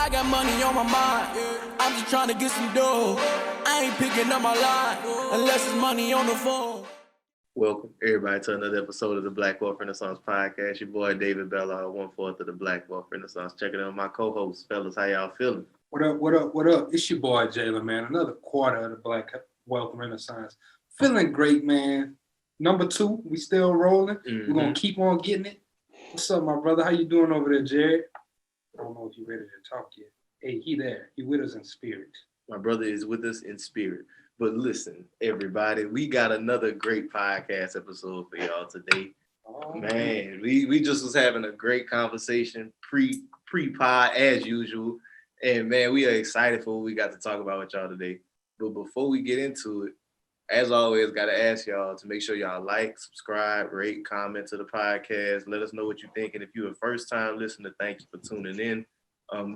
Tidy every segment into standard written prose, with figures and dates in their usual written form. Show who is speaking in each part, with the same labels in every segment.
Speaker 1: I got money on my mind. I'm just trying to get some dough. I ain't picking up my line unless it's money on the phone.
Speaker 2: Welcome, everybody, to another episode of the Black Wealth Renaissance Podcast. Your boy, David Bella, 1/4 of the Black Wealth Renaissance. Checking in with my co-hosts. Fellas, how y'all feeling?
Speaker 3: What up? It's your boy, Jalen, man. Another quarter of the Black Wealth Renaissance. Feeling great, man. Number 2, we still rolling. We're going to keep on getting it. What's up, my brother? How you doing over there, Jared? I don't know if you're ready to talk yet. Hey, he there. He with us in spirit.
Speaker 2: My brother is with us in spirit. But listen, everybody, we got another great podcast episode for y'all today. Man, we just was having a great conversation pre-pod as usual. And man, we are excited for what we got to talk about with y'all today. But before we get into it, as always, got to ask y'all to make sure y'all like, subscribe, rate, comment to the podcast. Let us know what you think. And if you're a first-time listener, thank you for tuning in.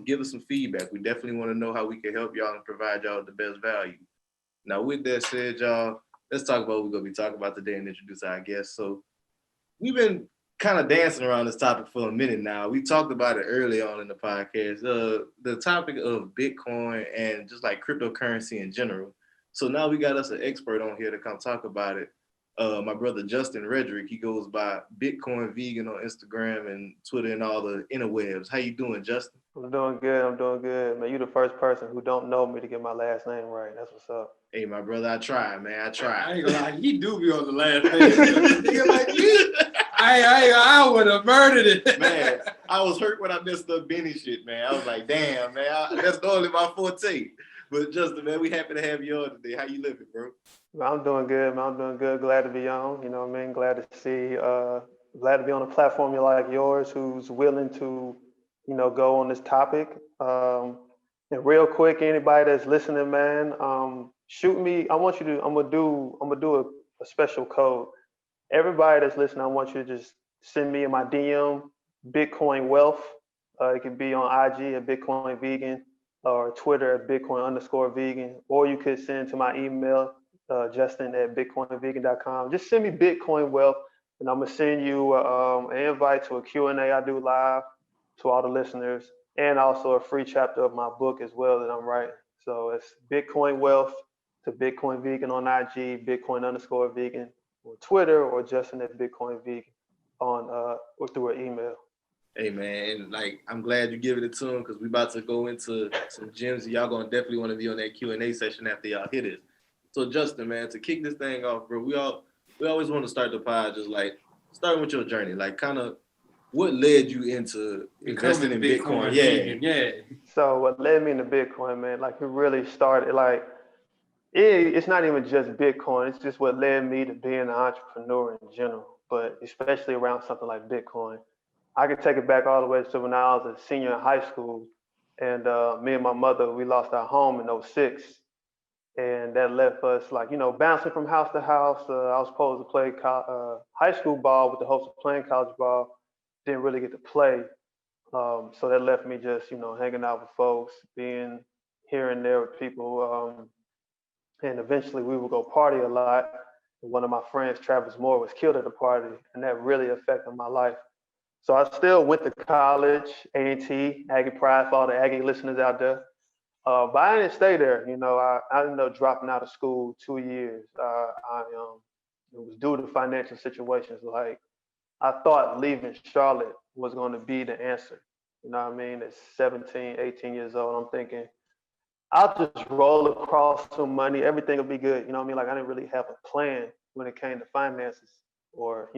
Speaker 2: Give us some feedback. We definitely want to know how we can help y'all and provide y'all the best value. Now, with that said, y'all, let's talk about what we're going to be talking about today and introduce our guests. So we've been kind of dancing around this topic for a minute now. We talked about it early on in the podcast, the topic of Bitcoin and just like cryptocurrency in general. So now we got us an expert on here to come talk about it. My brother, Justin Rhedrick, he goes by Bitcoin Vegan on Instagram and Twitter and all the interwebs. How you doing, Justin?
Speaker 4: I'm doing good. Man, you the first person who don't know me to get my last name right. That's what's up.
Speaker 2: Hey, my brother, I try, man. I try.
Speaker 3: I ain't gonna lie, he do be on the last name. Nigga like me, I would have murdered it.
Speaker 2: Man, I was hurt when I messed up Benny shit, man. I was like, damn, man, that's normally my forte. But Justin, man, we happy to have you on today. How you living, bro?
Speaker 4: I'm doing good, man. I'm doing good. Glad to be on. You know what I mean? Glad to be on a platform like yours who's willing to, go on this topic. And real quick, anybody that's listening, man, shoot me. I'm gonna do a special code. Everybody that's listening, I want you to just send me in my DM, Bitcoin Wealth. It can be on IG at Bitcoin Vegan or Twitter at Bitcoin_vegan, or you could send to my email, Justin at bitcoinvegan.com. Just send me Bitcoin Wealth, and I'm gonna send you an invite to a Q&A I do live to all the listeners, and also a free chapter of my book as well that I'm writing. So it's Bitcoin Wealth to Bitcoin Vegan on IG, Bitcoin_vegan on Twitter, or Justin at Bitcoin Vegan on or through an email.
Speaker 2: Hey, man, and like, I'm glad you give it to him because we about to go into some gems. Y'all gonna definitely want to be on that Q&A session after y'all hit it. So Justin, man, to kick this thing off, bro, we always want to start the pod just like starting with your journey, like kind of what led you into investing in Bitcoin?
Speaker 3: Yeah.
Speaker 4: So what led me into Bitcoin, man, like it really started like it's not even just Bitcoin. It's just what led me to being an entrepreneur in general, but especially around something like Bitcoin. I could take it back all the way to when I was a senior in high school, and me and my mother, we lost our home in '06, and that left us bouncing from house to house. I was supposed to play high school ball with the hopes of playing college ball. Didn't really get to play, so that left me just hanging out with folks, being here and there with people, and eventually we would go party a lot. One of my friends, Travis Moore, was killed at a party, and that really affected my life. So I still went to college, A&T, Aggie Pride, for all the Aggie listeners out there. But I didn't stay there. I ended up dropping out of school 2 years. It was due to financial situations. Like, I thought leaving Charlotte was going to be the answer. You know what I mean? At 17, 18 years old, I'm thinking, I'll just roll across some money. Everything will be good. You know what I mean? Like, I didn't really have a plan when it came to finances or,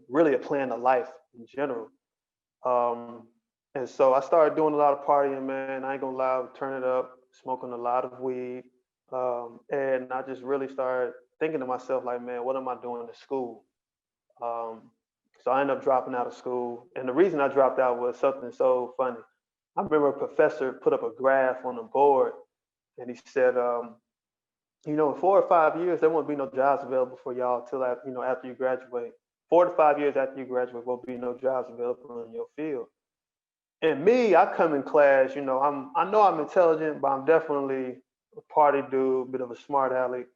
Speaker 4: really a plan of life in general. And so I started doing a lot of partying, man. I ain't gonna lie, I would turn it up, smoking a lot of weed. And I just really started thinking to myself, like, man, what am I doing to school? So I ended up dropping out of school. And the reason I dropped out was something so funny. I remember a professor put up a graph on the board, and he said, in 4 or 5 years, there won't be no jobs available for y'all till after you graduate. 4 to 5 years after you graduate, won't be no jobs available in your field. And me, I come in class, I know I'm intelligent, but I'm definitely a party dude, bit of a smart aleck.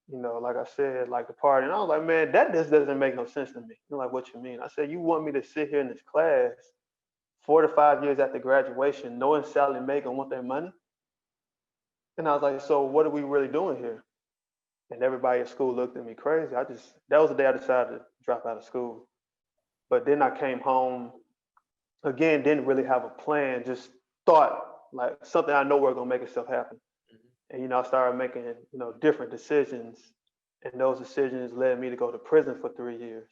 Speaker 4: Like I said, like the party. And I was like, man, that just doesn't make no sense to me. You're like, what you mean? I said, you want me to sit here in this class 4 to 5 years after graduation, knowing Sally Mae gonna want their money. And I was like, so what are we really doing here? And everybody at school looked at me crazy. That was the day I decided to drop out of school. But then I came home again, didn't really have a plan, just thought like something I know we're gonna make itself happen. And I started making different decisions, and those decisions led me to go to prison for 3 years.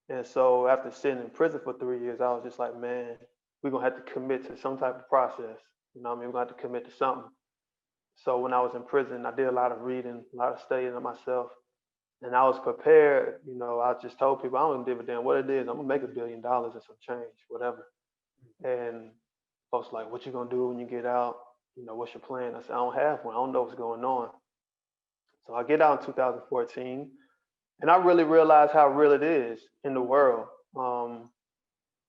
Speaker 4: And so after sitting in prison for 3 years, I was just like, man, we're gonna have to commit to some type of process. We're gonna have to commit to something. So when I was in prison, I did a lot of reading, a lot of studying of myself, and I was prepared. I just told people I don't give a damn what it is. I'm gonna make $1 billion and some change, whatever. And folks like, what you gonna do when you get out? What's your plan? I said, I don't have one. I don't know what's going on. So I get out in 2014, and I really realized how real it is in the world,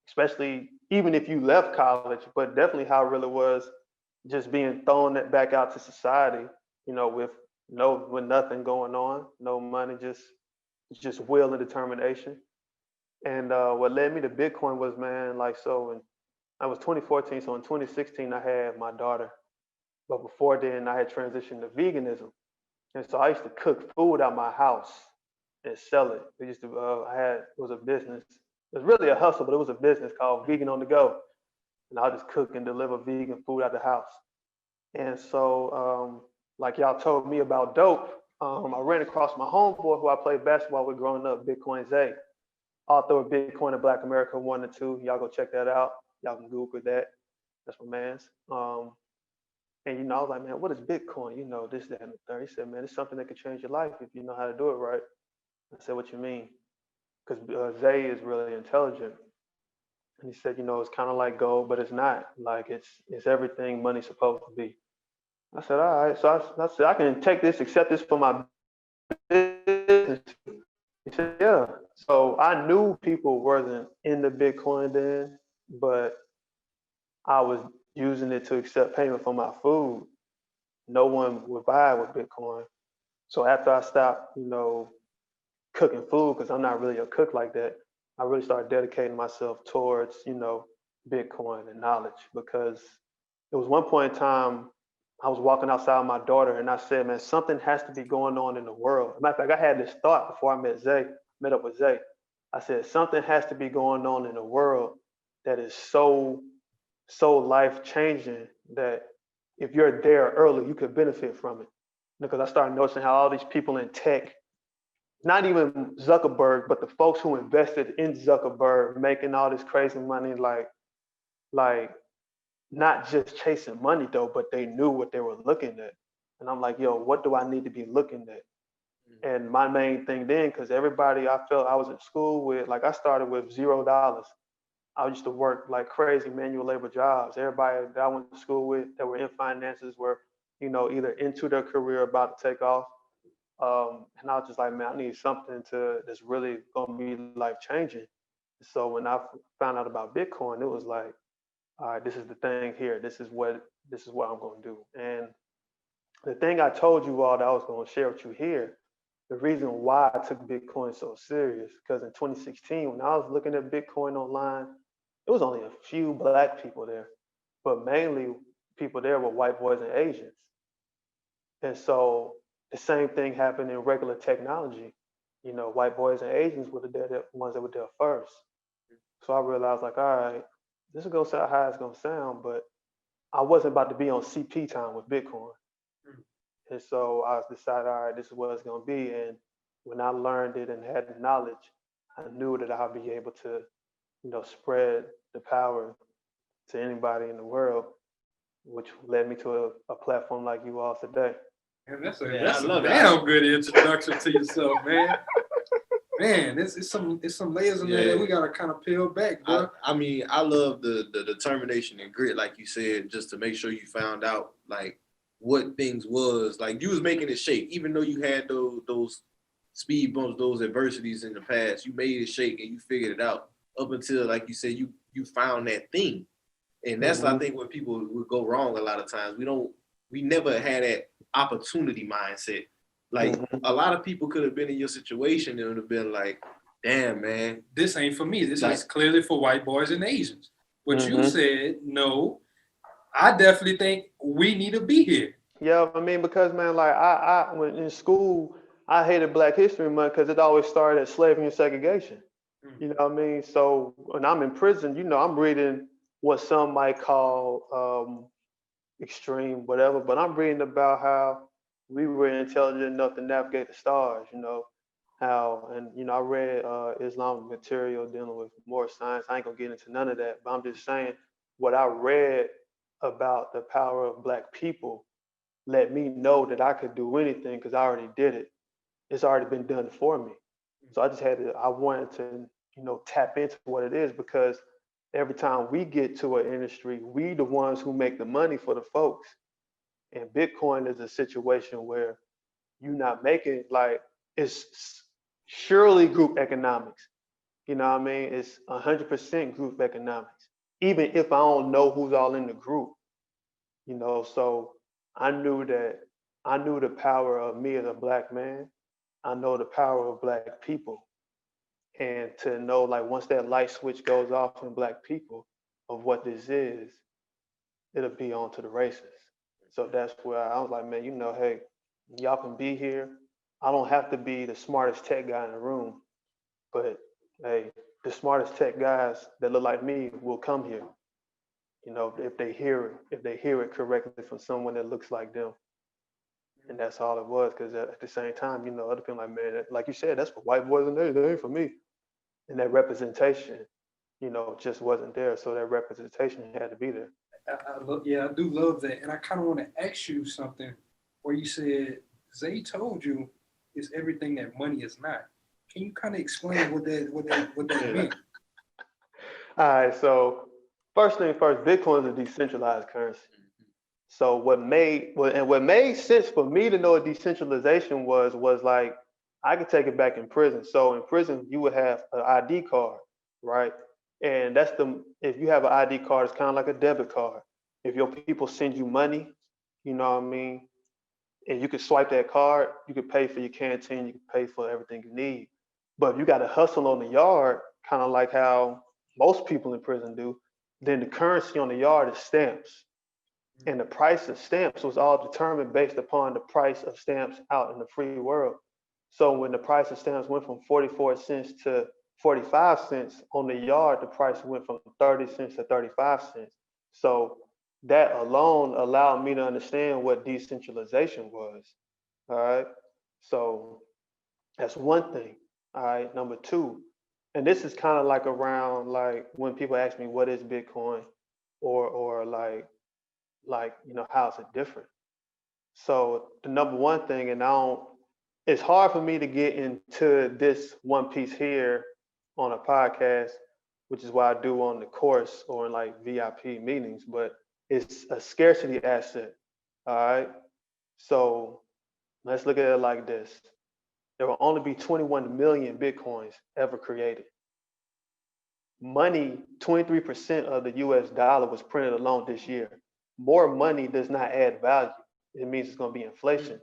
Speaker 4: especially even if you left college, but definitely how real it was just being thrown back out to society, with nothing going on, no money, just will and determination. And what led me to Bitcoin was, man, I was 2014, so in 2016 I had my daughter, but before then I had transitioned to veganism, and so I used to cook food out my house and sell it. It was a business. It was really a hustle, but it was a business called Vegan on the Go, and I just cook and deliver vegan food out the house. And so, like y'all told me about dope, I ran across my homeboy who I played basketball with growing up, Bitcoin Zay, author of Bitcoin and Black America 1 and 2. Y'all go check that out. Y'all can Google that. That's my man's. And I was like, man, what is Bitcoin? This, that, and the third. He said, man, it's something that could change your life if you know how to do it right. I said, what you mean? Because Zay is really intelligent. And he said, it's kind of like gold, but it's not. Like it's everything money's supposed to be. I said, all right. So I said, I can take this, accept this for my business. He said, yeah. So I knew people wasn't into Bitcoin then, but I was using it to accept payment for my food. No one would buy it with Bitcoin. So after I stopped, cooking food, because I'm not really a cook like that, I really started dedicating myself towards, Bitcoin and knowledge, because it was one point in time I was walking outside with my daughter and I said, man, something has to be going on in the world. As a matter of fact, I had this thought before I met up with Zay. I said, something has to be going on in the world that is so life changing that if you're there early, you could benefit from it. Because I started noticing how all these people in tech, not even Zuckerberg, but the folks who invested in Zuckerberg making all this crazy money, like not just chasing money though, but they knew what they were looking at. And I'm like, yo, what do I need to be looking at? And my main thing then, because everybody I felt I was in school with, like I started with $0. I used to work like crazy manual labor jobs. Everybody that I went to school with that were in finances were, either into their career about to take off. And I was just like, man, I need something that's really gonna be life changing. So when I found out about Bitcoin, it was like, all right, this is the thing here. This is what I'm gonna do. And the thing I told you all that I was gonna share with you here, the reason why I took Bitcoin so serious, because in 2016, when I was looking at Bitcoin online, it was only a few Black people there, but mainly people there were white boys and Asians. And so the same thing happened in regular technology. White boys and Asians were the ones that were there first. So I realized, like, all right, this is gonna sound how it's gonna sound, but I wasn't about to be on CP time with Bitcoin. And so I decided, all right, this is what it's gonna be. And when I learned it and had the knowledge, I knew that I'd be able to, spread the power to anybody in the world, which led me to a platform like you all today.
Speaker 3: And that's a damn good introduction to yourself, man. Man, it's some layers in there that we gotta kind of peel back, bro.
Speaker 2: I mean, I love the determination and grit, like you said, just to make sure you found out like what things was. Like you was making it shake, even though you had those speed bumps, those adversities in the past. You made it shake and you figured it out up until, like you said, you found that thing. And that's I think where people would go wrong a lot of times. We never had that opportunity mindset. Like a lot of people could have been in your situation and would have been like, damn, man,
Speaker 3: this ain't for me. This is clearly for white boys and Asians. But you said, no, I definitely think we need to be here.
Speaker 4: Yeah, I mean, because man, like when in school, I hated Black History Month because it always started at slavery and segregation. You know what I mean? So when I'm in prison, I'm reading what some might call extreme, whatever, but I'm reading about how we were intelligent enough to navigate the stars, how, and, I read Islamic material dealing with more science. I ain't gonna get into none of that, but I'm just saying what I read about the power of Black people let me know that I could do anything because I already did it. It's already been done for me. So I wanted to, tap into what it is because every time we get to an industry, we the ones who make the money for the folks. And Bitcoin is a situation where you're not making like it's surely group economics. You know what I mean? It's 100% group economics. Even if I don't know who's all in the group, so I knew the power of me as a Black man. I know the power of Black people. And to know like once that light switch goes off in Black people of what this is, it'll be on to the races. So that's where I was like, man, hey, y'all can be here. I don't have to be the smartest tech guy in the room, but hey, the smartest tech guys that look like me will come here. If they hear it correctly from someone that looks like them. And that's all it was. Because at the same time, other people like, man, like you said, that's for white boys and they ain't for me. And that representation, just wasn't there. So that representation had to be there.
Speaker 3: I do love that. And I kind of want to ask you something where you said, Zay told you it's everything that money is not. Can you kind of explain what that meant?
Speaker 4: All right. So first thing first, Bitcoin is a decentralized currency. So what made sense for me to know what decentralization was like I could take it back in prison. So in prison, you would have an ID card, right? And if you have an ID card, it's kind of like a debit card. If your people send you money, you know what I mean, and you could swipe that card, you could pay for your canteen, you could pay for everything you need. But if you got to hustle on the yard, kind of like how most people in prison do, then the currency on the yard is stamps. And the price of stamps was all determined based upon the price of stamps out in the free world. So when the price of stamps went from 44 cents to 45 cents on the yard, the price went from 30 cents to 35 cents. So that alone allowed me to understand what decentralization was. All right. So that's one thing. All right. Number two, and this is kind of like around like when people ask me what is Bitcoin or how is it different? So the number one thing, it's hard for me to get into this one piece here on a podcast, which is why I do on the course or in like VIP meetings, but it's a scarcity asset. All right. So let's look at it like this. There will only be 21 million Bitcoins ever created. Money, 23% of the US dollar was printed alone this year. More money does not add value. It means it's going to be inflation.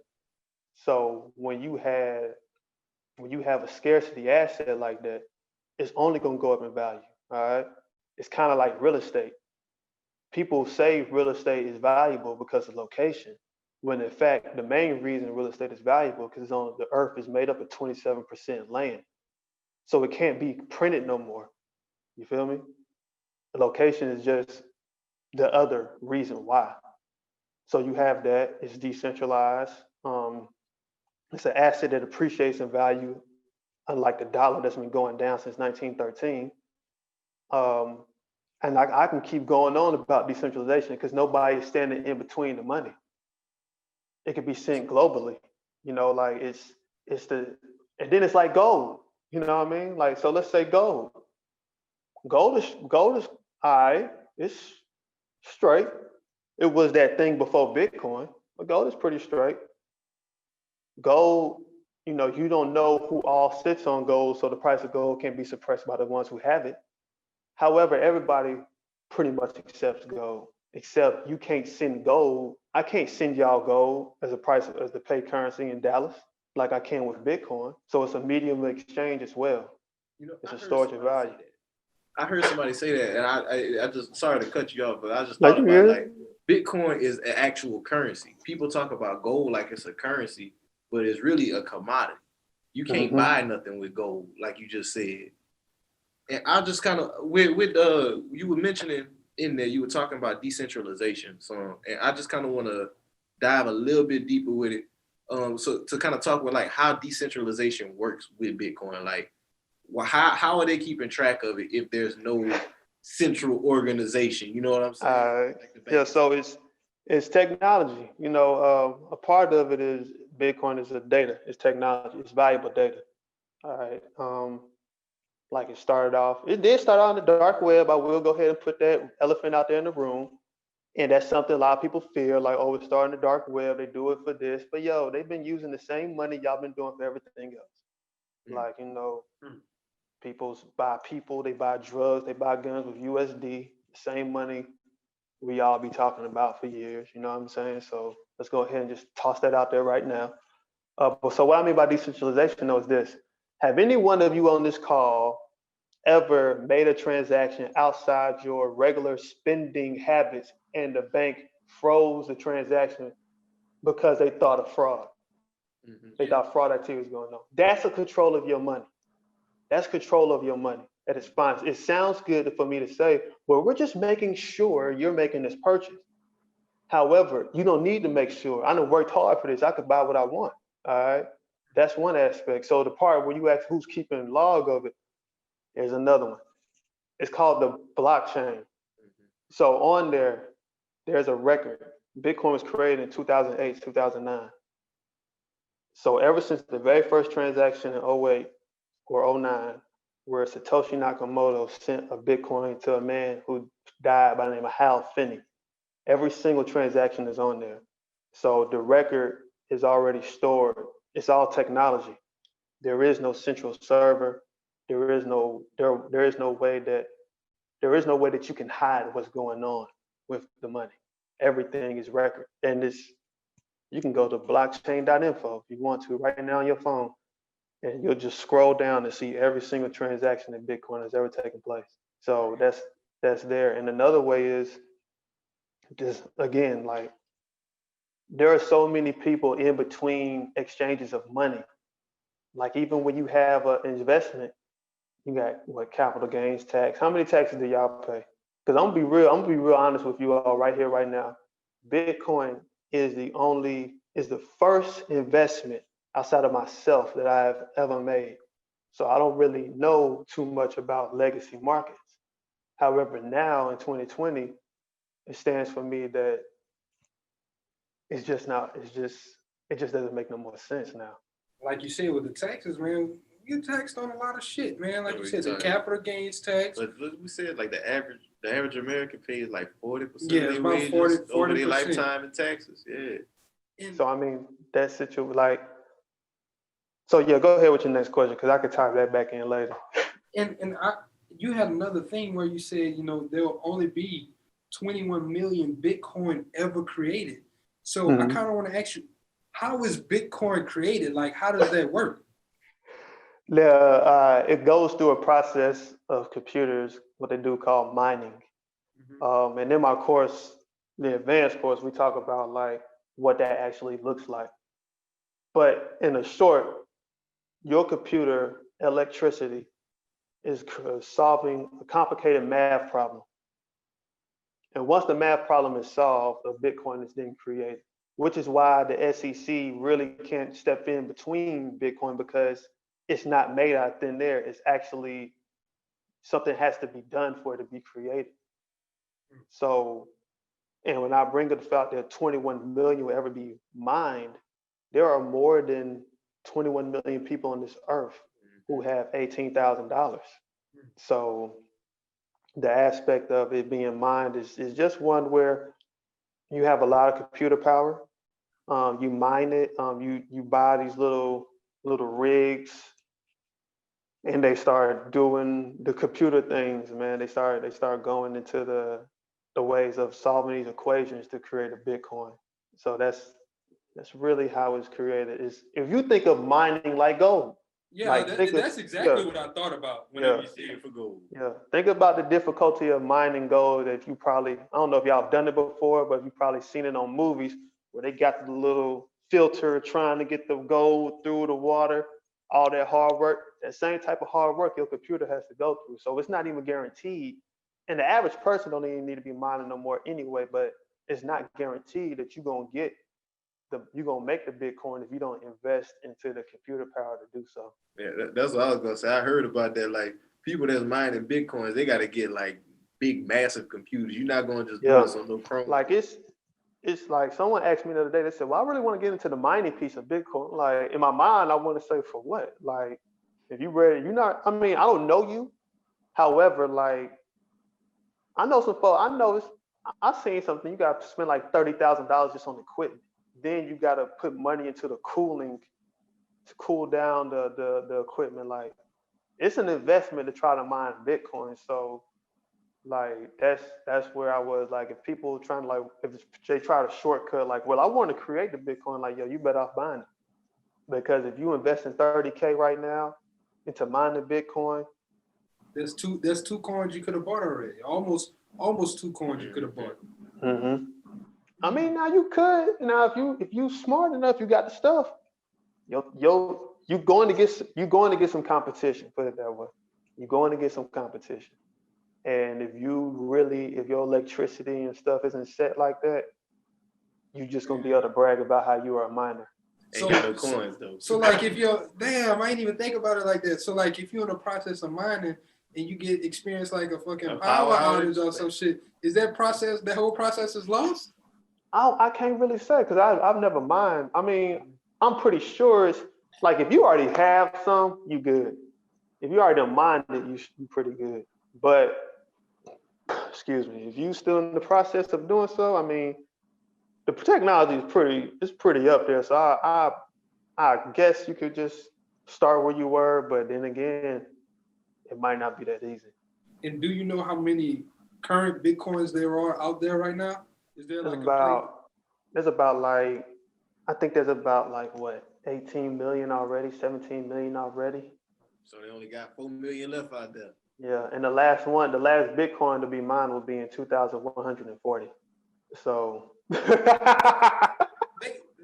Speaker 4: So when you have a scarcity asset like that, it's only going to go up in value. All right. It's kind of like real estate. People say real estate is valuable because of location, when in fact the main reason real estate is valuable because the earth is made up of 27% land. So it can't be printed no more. You feel me? The location is just the other reason why. So you have that. It's decentralized. It's an asset that appreciates in value, unlike the dollar that's been going down since 1913. And I can keep going on about decentralization because nobody is standing in between the money. It could be sent globally. Like and then it's like gold. You know what I mean? Like, so let's say gold. Gold is all right. It's straight. It was that thing before Bitcoin, but gold is pretty straight. Gold, you don't know who all sits on gold, so the price of gold can be suppressed by the ones who have it. However, everybody pretty much accepts gold, except you can't send gold. I can't send y'all gold as the pay currency in Dallas like I can with Bitcoin. So it's a medium of exchange as well. It's a storage of value.
Speaker 2: I heard somebody say that, and I just sorry to cut you off, but I just
Speaker 4: Like
Speaker 2: thought
Speaker 4: you
Speaker 2: about
Speaker 4: good?
Speaker 2: like Bitcoin is an actual currency. People talk about gold like it's a currency, but it's really a commodity. You can't buy nothing with gold, like you just said. And I just kind of with you were mentioning in there, you were talking about decentralization. So, and I just kind of want to dive a little bit deeper with it. So to kind of talk with like how decentralization works with Bitcoin, like well, how are they keeping track of it if there's no central organization? You know what I'm saying? Like the
Speaker 4: Yeah,
Speaker 2: bank.
Speaker 4: so it's technology. A part of it is Bitcoin is a data. It's technology. It's valuable data. All right. Like it started off. It did start out on the dark web. I will go ahead and put that elephant out there in the room. And that's something a lot of people fear, like, oh, it's starting the dark web. They do it for this. But yo, they've been using the same money y'all been doing for everything else. Like, people, they buy drugs, they buy guns with USD, the same money we all be talking about for years. You know what I'm saying? So let's go ahead and just toss that out there right now. So what I mean by decentralization though is this. Have any one of you on this call ever made a transaction outside your regular spending habits and the bank froze the transaction because they thought of fraud? They thought fraud activity was going on. That's a control of your money. That's control of your money at its finest. It sounds good for me to say, well, we're just making sure you're making this purchase. However, you don't need to make sure. I done worked hard for this. I could buy what I want. All right. That's one aspect. So the part where you ask who's keeping log of it, there's another one. It's called the blockchain. So on there, there's a record. Bitcoin was created in 2008, 2009. So ever since the very first transaction in '08 or '09, where Satoshi Nakamoto sent a Bitcoin to a man who died by the name of Hal Finney, every single transaction is on there. So the record is already stored. It's all technology. There is no central server. There is no way that you can hide what's going on with the money. Everything is record. And you can go to blockchain.info if you want to right now on your phone, and you'll just scroll down and see every single transaction that Bitcoin has ever taken place. So that's there. And another way is just again, like there are so many people in between exchanges of money. Like even when you have an investment, you got what capital gains tax. How many taxes do y'all pay? Because I'm gonna be real honest with you all right here, right now. Bitcoin is the first investment outside of myself that I've ever made. So I don't really know too much about legacy markets. However, now in 2020, it stands for me that it just doesn't make no more sense now.
Speaker 3: Like you said with the taxes, man, you taxed on a lot of shit, man. Like
Speaker 2: What
Speaker 3: you
Speaker 2: we
Speaker 3: said, the
Speaker 2: talking?
Speaker 3: capital gains tax.
Speaker 2: But we said like the average American pays like 40%
Speaker 3: Yeah,
Speaker 2: of
Speaker 3: it's
Speaker 2: their
Speaker 3: about
Speaker 2: wages
Speaker 3: 40%.
Speaker 2: over their lifetime in taxes. Yeah.
Speaker 4: So I mean, that situation, like, so yeah, go ahead with your next question because I could type that back in later.
Speaker 3: You had another thing where you said, there will only be 21 million Bitcoin ever created. So I kind of want to ask you, how is Bitcoin created? Like, how does that work?
Speaker 4: It goes through a process of computers, what they do called mining. And in my course, the advanced course, we talk about like what that actually looks like. But in a short, your computer electricity is solving a complicated math problem. And once the math problem is solved, a Bitcoin is then created, which is why the SEC really can't step in between Bitcoin because it's not made out of thin air. It's actually something has to be done for it to be created. So, and when I bring up the fact that 21 million will ever be mined, there are more than 21 million people on this earth who have $18,000. So the aspect of it being mined is just one where you have a lot of computer power. You mine it. You buy these little rigs, and they start doing the computer things. Man, they start going into the ways of solving these equations to create a Bitcoin. So that's really how it's created. Is if you think of mining like gold,
Speaker 3: Yeah,
Speaker 4: Like,
Speaker 3: that's exactly what I thought about whenever you said
Speaker 2: for gold.
Speaker 4: Yeah, think about the difficulty of mining gold that you probably, I don't know if y'all have done it before, but you've probably seen it on movies where they got the little filter trying to get the gold through the water, all that hard work. That same type of hard work your computer has to go through. So it's not even guaranteed. And the average person don't even need to be mining no more anyway, but it's not guaranteed that you're gonna make the Bitcoin if you don't invest into the computer power to do so.
Speaker 2: Yeah, that's what I was gonna say. I heard about that. Like people that's mining Bitcoins, they gotta get like big, massive computers. You're not gonna just do this on no Chrome.
Speaker 4: Like it's like someone asked me the other day, they said, well, I really want to get into the mining piece of Bitcoin. Like in my mind, I want to say for what? Like if you ready, you're not, I mean, I don't know you. However, like I know some folks, I've seen something, you got to spend like $30,000 just on equipment. Then you got to put money into the cooling to cool down the equipment. Like it's an investment to try to mine Bitcoin. So like that's where I was like, if people trying to like, if they try to shortcut, like, well, I want to create the Bitcoin, like, yo, you better off buying it. Because if you invest in 30K right now into mining Bitcoin,
Speaker 3: there's two coins you could have bought already. Almost two coins you could have bought.
Speaker 4: mm-hmm. I mean, now you could, now if you smart enough, you got the stuff, you're going to get some competition, put it that way. You're going to get some competition. And if your electricity and stuff isn't set like that, you're just gonna be able to brag about how you are a miner.
Speaker 2: Ain't got no coins though.
Speaker 3: So like if you're, damn, I ain't even think about it like that. So like if you're in the process of mining and you get experience like a fucking power outage or some shit, is that whole process is lost?
Speaker 4: I can't really say because I've never mined. I mean, I'm pretty sure it's like if you already have some, you good. If you already done mined it, you pretty good. But excuse me, if you still in the process of doing so, I mean, the technology is pretty up there. So I guess you could just start where you were, but then again, it might not be that easy.
Speaker 3: And do you know how many current Bitcoins there are out there right now? Is there like
Speaker 4: there's about like, I think there's about like what, 18 million already, 17 million already.
Speaker 2: So they only got 4 million left out there.
Speaker 4: Yeah, and the last Bitcoin to be mined will be in 2140. So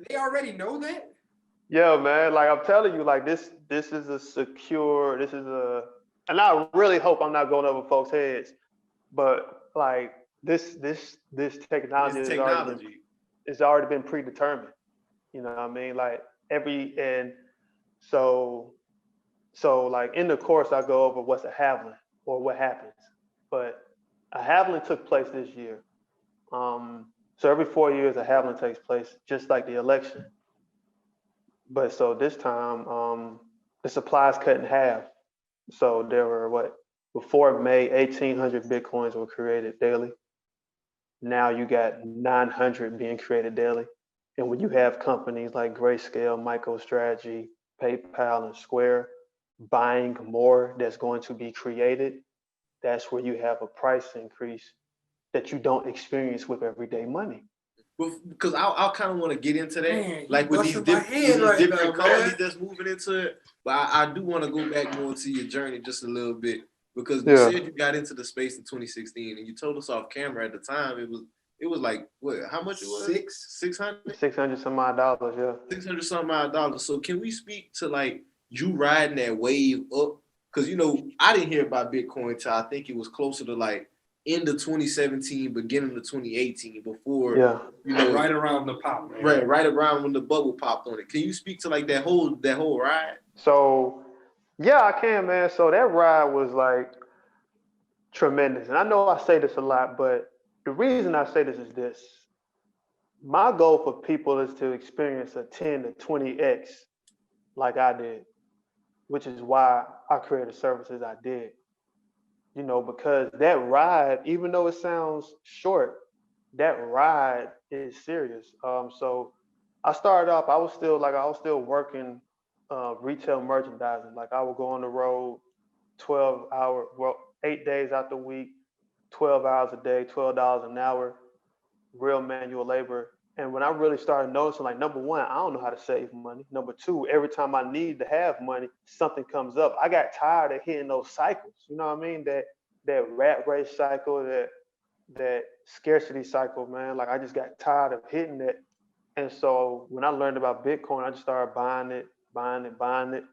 Speaker 3: they already know that?
Speaker 4: Yeah, man. Like I'm telling you, like this is a secure, and I really hope I'm not going over folks' heads, but like this technology has already been predetermined. You know what I mean? Like so like in the course I go over what's a halvening or what happens. But a halvening took place this year. So every 4 years a halvening takes place, just like the election. But so this time, the supply is cut in half. So there were before May, 1,800 Bitcoins were created daily. Now you got 900 being created daily. And when you have companies like Grayscale, MicroStrategy, PayPal, and Square buying more that's going to be created, that's where you have a price increase that you don't experience with everyday money.
Speaker 2: Because I kind of want to get into that,
Speaker 3: man,
Speaker 2: like with these different companies that's moving into it. But I do want to go back more to your journey just a little bit, because you said you got into the space in 2016, and you told us off camera at the time it was like what? How much it was? 600.
Speaker 4: 600 some odd dollars, yeah.
Speaker 2: 600 some odd dollars. So can we speak to like you riding that wave up? Because I didn't hear about Bitcoin till I think it was closer to like end of 2017, beginning of 2018, before
Speaker 3: right around the pop, man.
Speaker 2: right around when the bubble popped on it. Can you speak to like that whole ride?
Speaker 4: So yeah, I can, man. So that ride was like tremendous, and I know I say this a lot, but the reason I say this is this: my goal for people is to experience a 10 to 20x like I did, which is why I created services I did. Because that ride, even though it sounds short, that ride is serious. So I started off, I was still working retail merchandising. Like I would go on the road 8 days out the week, 12 hours a day, $12 an hour, real manual labor. And when I really started noticing, like, number one, I don't know how to save money. Number two, every time I need to have money, something comes up. I got tired of hitting those cycles. You know what I mean? That rat race cycle, that scarcity cycle, man. Like, I just got tired of hitting it. And so when I learned about Bitcoin, I just started buying it, buying it, buying it.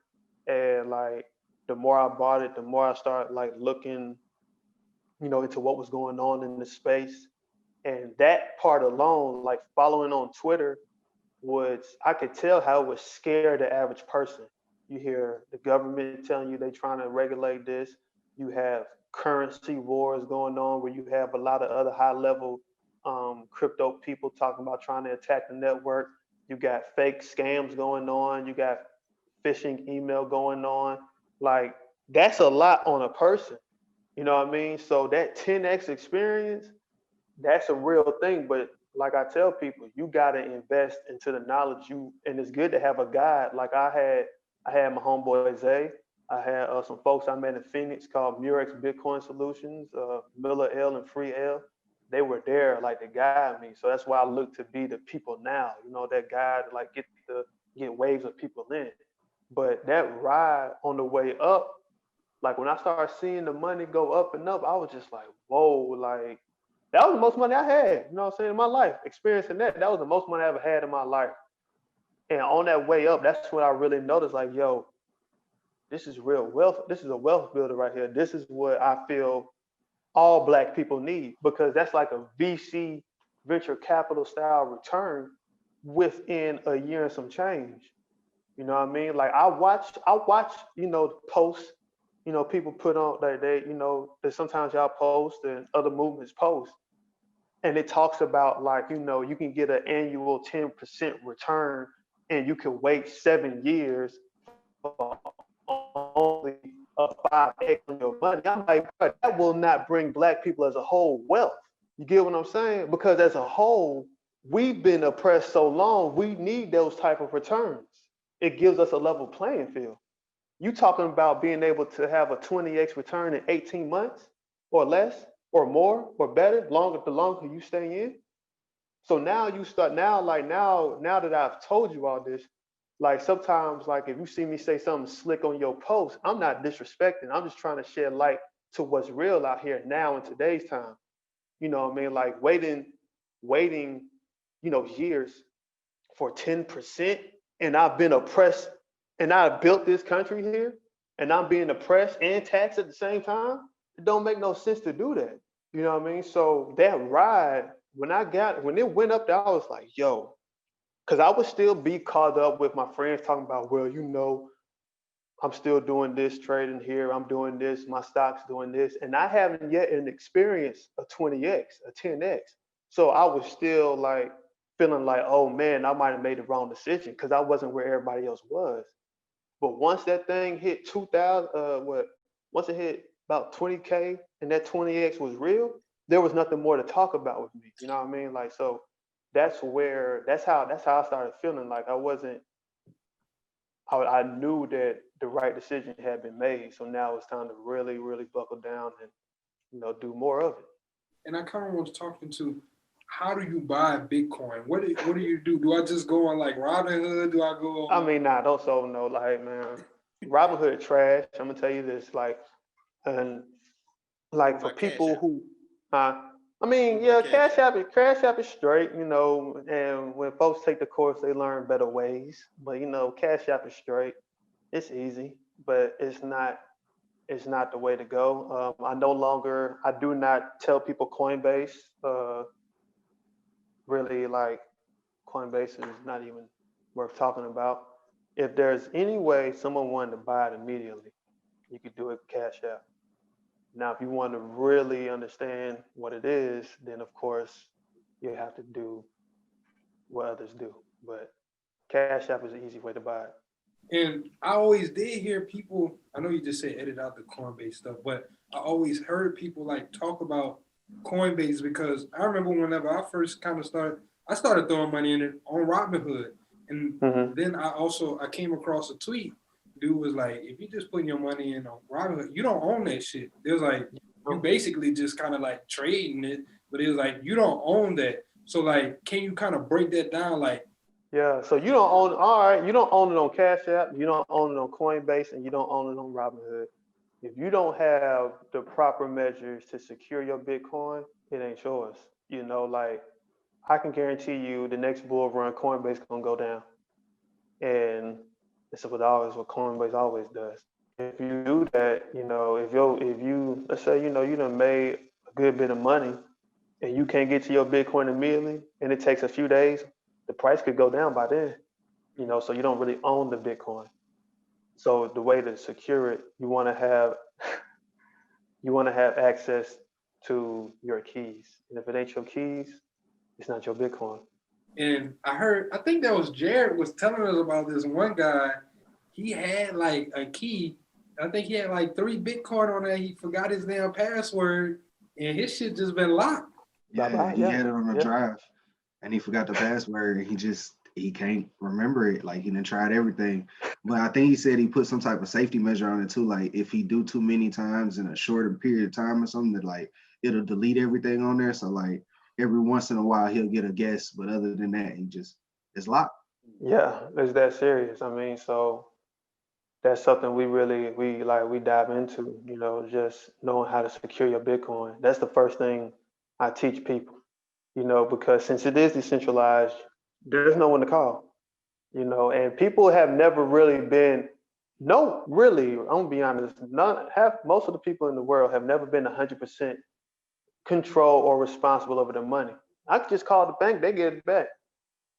Speaker 4: And like the more I bought it, the more I started like looking, into what was going on in the space. And that part alone, like following on Twitter, I could tell how it would scare the average person. You hear the government telling you they're trying to regulate this. You have currency wars going on where you have a lot of other high level crypto people talking about trying to attack the network. You got fake scams going on. You got phishing email going on. Like, that's a lot on a person. You know what I mean? So that 10x experience, that's a real thing. But like I tell people, you gotta invest into the knowledge and it's good to have a guide. Like I had my homeboy Zay. I had some folks I met in Phoenix called Murex Bitcoin Solutions, Miller L and Free L. They were there like to guide me. So that's why I look to be the people now, that guide, like get waves of people in. But that ride on the way up, like when I started seeing the money go up and up, I was just like, whoa, like that was the most money I had, what I'm saying, in my life. Experiencing that was the most money I ever had in my life. And on that way up, that's when I really noticed, like, yo, this is real wealth. This is a wealth builder right here. This is what I feel all Black people need, because that's like a VC, venture capital style return within a year and some change. You know what I mean? Like I watch, posts, people put on that that sometimes y'all post and other movements post. And it talks about like, you can get an annual 10% return and you can wait 7 years for only a 5x on your money. I'm like, but that will not bring Black people as a whole wealth. You get what I'm saying? Because as a whole, we've been oppressed so long, we need those type of returns. It gives us a level playing field. You talking about being able to have a 20x return in 18 months or less or more or better, the longer you stay in. So now you start now that I've told you all this, like sometimes like if you see me say something slick on your post, I'm not disrespecting. I'm just trying to shed light to what's real out here now in today's time. You know what I mean? Like waiting, years for 10%, and I've been oppressed, and I built this country here, and I'm being oppressed and taxed at the same time. It don't make no sense to do that. You know what I mean? So that ride, when it went up there, I was like, yo, because I would still be caught up with my friends talking about, well, I'm still doing this trading here. I'm doing this. My stock's doing this. And I haven't yet experienced a 20x, a 10x. So I was still like feeling like, oh man, I might have made the wrong decision because I wasn't where everybody else was. But once that thing hit 2000, once it hit about 20K and that 20x was real, there was nothing more to talk about with me. You know what I mean? Like, so that's how I started feeling like I knew that the right decision had been made. So now it's time to really, really buckle down and, do more of it.
Speaker 3: And I kind of was talking to, how do you buy Bitcoin? What do you do? Do I just go on like Robinhood? Do I go on?
Speaker 4: I mean, nah, don't so no, like, man, Robinhood trash. I'm gonna tell you this, like, and like for people who, Cash App is straight, and when folks take the course, they learn better ways. But Cash App is straight. It's easy, but it's not the way to go. I do not tell people Coinbase. Really, like, Coinbase is not even worth talking about. If there's any way someone wanted to buy it immediately, you could do it Cash App. Now, if you want to really understand what it is, then of course you have to do what others do. But Cash App is an easy way to buy it.
Speaker 3: And I always did hear people, I know you just said edit out the Coinbase stuff, but I always heard people like talk about Coinbase because I remember whenever I first kind of I started throwing money in it on Robinhood. And then I came across a tweet. Dude was like, if you just putting your money in on Robinhood, you don't own that shit. It was like, you basically just kind of like trading it, but it was like, you don't own that. So like, can you kind of break that down? Like,
Speaker 4: Yeah, so you don't own, all right, you don't own it on Cash App, you don't own it on Coinbase, and you don't own it on Robinhood. If you don't have the proper measures to secure your Bitcoin, it ain't yours. You know, like I can guarantee you the next bull run, Coinbase gonna go down. And it's what Coinbase always does. If you do that, you know, if you let's say, you know, you done made a good bit of money and you can't get to your Bitcoin immediately and it takes a few days, the price could go down by then. You know, so you don't really own the Bitcoin. So the way to secure it, you want to have access to your keys. And if it ain't your keys, it's not your Bitcoin.
Speaker 3: and I think that was Jared was telling us about this one guy. He had like a key. I think he had like 3 Bitcoin on there. He forgot his damn password, and his shit just been locked.
Speaker 5: Yeah, he
Speaker 4: Yeah.
Speaker 5: had it on a
Speaker 4: Yeah.
Speaker 5: drive and he forgot the password and he can't remember it. Like he done tried everything. But I think he said he put some type of safety measure on it too. Like if he do too many times in a shorter period of time or something, that like it'll delete everything on there. So like every once in a while he'll get a guess, but other than that, it's locked.
Speaker 4: Yeah, it's that serious. I mean, so that's something we dive into, you know, just knowing how to secure your Bitcoin. That's the first thing I teach people, you know, because since it is decentralized, there's no one to call, you know, and people have never really been, no, really, I'm gonna be honest, most of the people in the world have never been 100% control or responsible over their money. I could just call the bank, they get it back.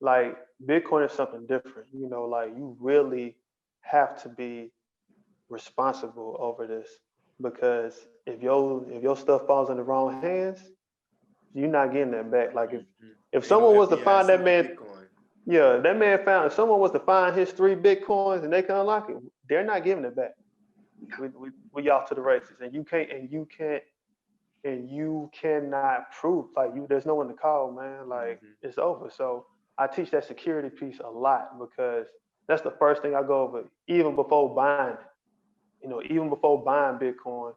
Speaker 4: Like Bitcoin is something different, you know, like you really have to be responsible over this because if your stuff falls in the wrong hands, you're not getting that back. Like if someone was to find that man, yeah, that man found if someone was to find his 3 Bitcoins and they can unlock it, they're not giving it back. We off to the races, and you cannot prove like you. There's no one to call, man. Like it's over. So I teach that security piece a lot because that's the first thing I go over, even before buying it. You know, even before buying Bitcoin,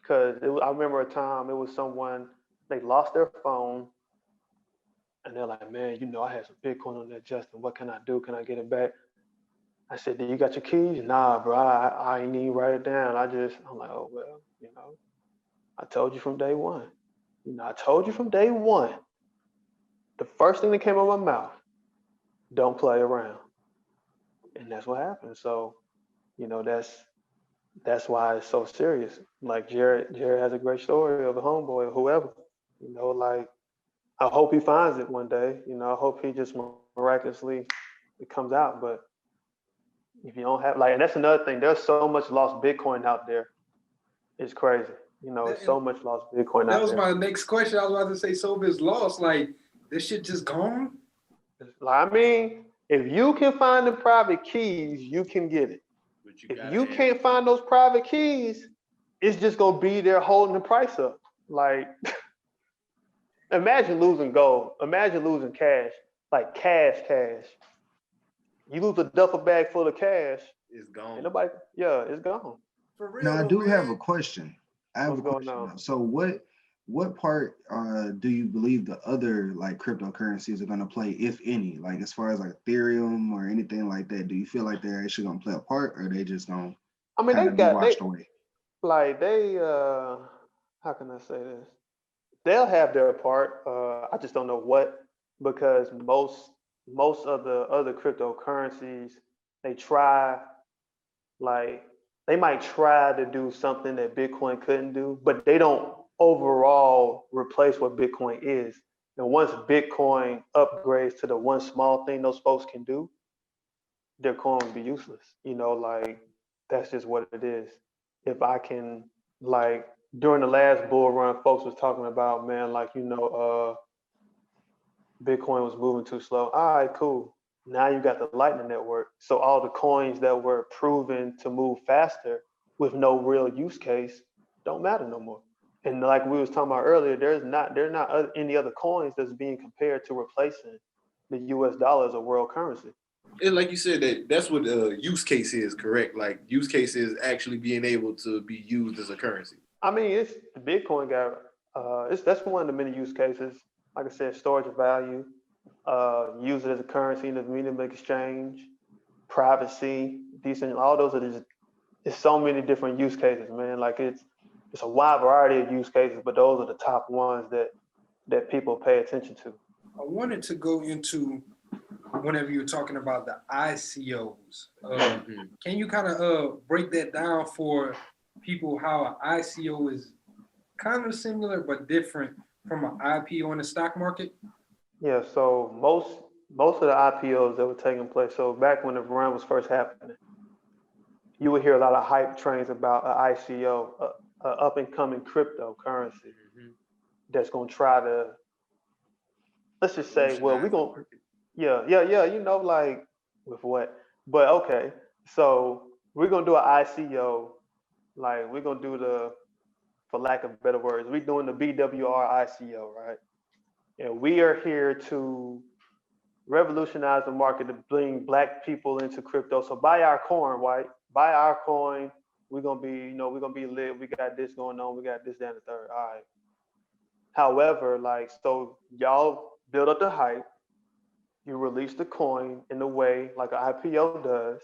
Speaker 4: because I remember a time it was someone they lost their phone, and they're like, "Man, you know, I had some Bitcoin on that, Justin. What can I do? Can I get it back?" I said, "Do you got your keys?" Nah, bro. I ain't even write it down. I'm like, "Oh well, you know, I told you from day one. You know, I told you from day one. The first thing that came out of my mouth, don't play around." And that's what happened. So, you know, that's why it's so serious. Like Jared has a great story of a homeboy or whoever. You know, like I hope he finds it one day. You know, I hope he just miraculously it comes out. But if you don't have and that's another thing. There's so much lost Bitcoin out there. It's crazy. You know, so much lost Bitcoin out there.
Speaker 3: That was my next question. I was about to say, so if it's lost, like this shit just gone?
Speaker 4: I mean, if you can find the private keys, you can get it. If you can't find those private keys, it's just gonna be there holding the price up. Like, imagine losing gold. Imagine losing cash, like cash. You lose a duffel bag full of cash,
Speaker 2: It's gone.
Speaker 4: It's gone.
Speaker 3: For real.
Speaker 5: Now I do have a question.
Speaker 4: What's going on?
Speaker 5: Now. So what part do you believe the other like cryptocurrencies are gonna play, if any? Like as far as like Ethereum or anything like that, do you feel like they're actually gonna play a part, or they just gonna
Speaker 4: I mean,
Speaker 5: kind of be washed away?
Speaker 4: Like how can I say this? They'll have their part. I just don't know what, because most of the other cryptocurrencies, they try, like they might try to do something that Bitcoin couldn't do, but they don't overall replace what Bitcoin is. And once Bitcoin upgrades to the one small thing those folks can do, their coin will be useless. You know, like that's just what it is. If I can, like during the last bull run, folks was talking about, man, like, you know, Bitcoin was moving too slow. All right, cool. Now you got the Lightning Network. So all the coins that were proven to move faster with no real use case don't matter no more. And like we was talking about earlier, there are not any other coins that's being compared to replacing the US dollar as a world currency.
Speaker 2: And like you said, that's what use case is, correct? Like use case is actually being able to be used as a currency.
Speaker 4: I mean, it's the Bitcoin guy. That's one of the many use cases. like I said, storage of value, use it as a currency in the medium of exchange, privacy, decent. All those are just it's so many different use cases, man. Like it's a wide variety of use cases, but those are the top ones that people pay attention to.
Speaker 3: I wanted to go into whenever you were talking about the ICOs. Can you kind of break that down for people how an ICO is kind of similar but different from an IPO in the stock market?
Speaker 4: Yeah, so most of the IPOs that were taking place, so back when the run was first happening, you would hear a lot of hype trains about an ICO, a up and coming cryptocurrency that's going to try to, let's just say, well, we're going to, yeah, you know, like with what? But okay, so we're going to do an ICO, like we're going to do for lack of better words, we're doing the BWR ICO, right? And we are here to revolutionize the market to bring Black people into crypto. So buy our coin, right? Buy our coin. We're gonna be, you know, we're gonna be lit. We got this going on. We got this, that, and the third. All right. However, like, so y'all build up the hype. You release the coin in a way like an IPO does.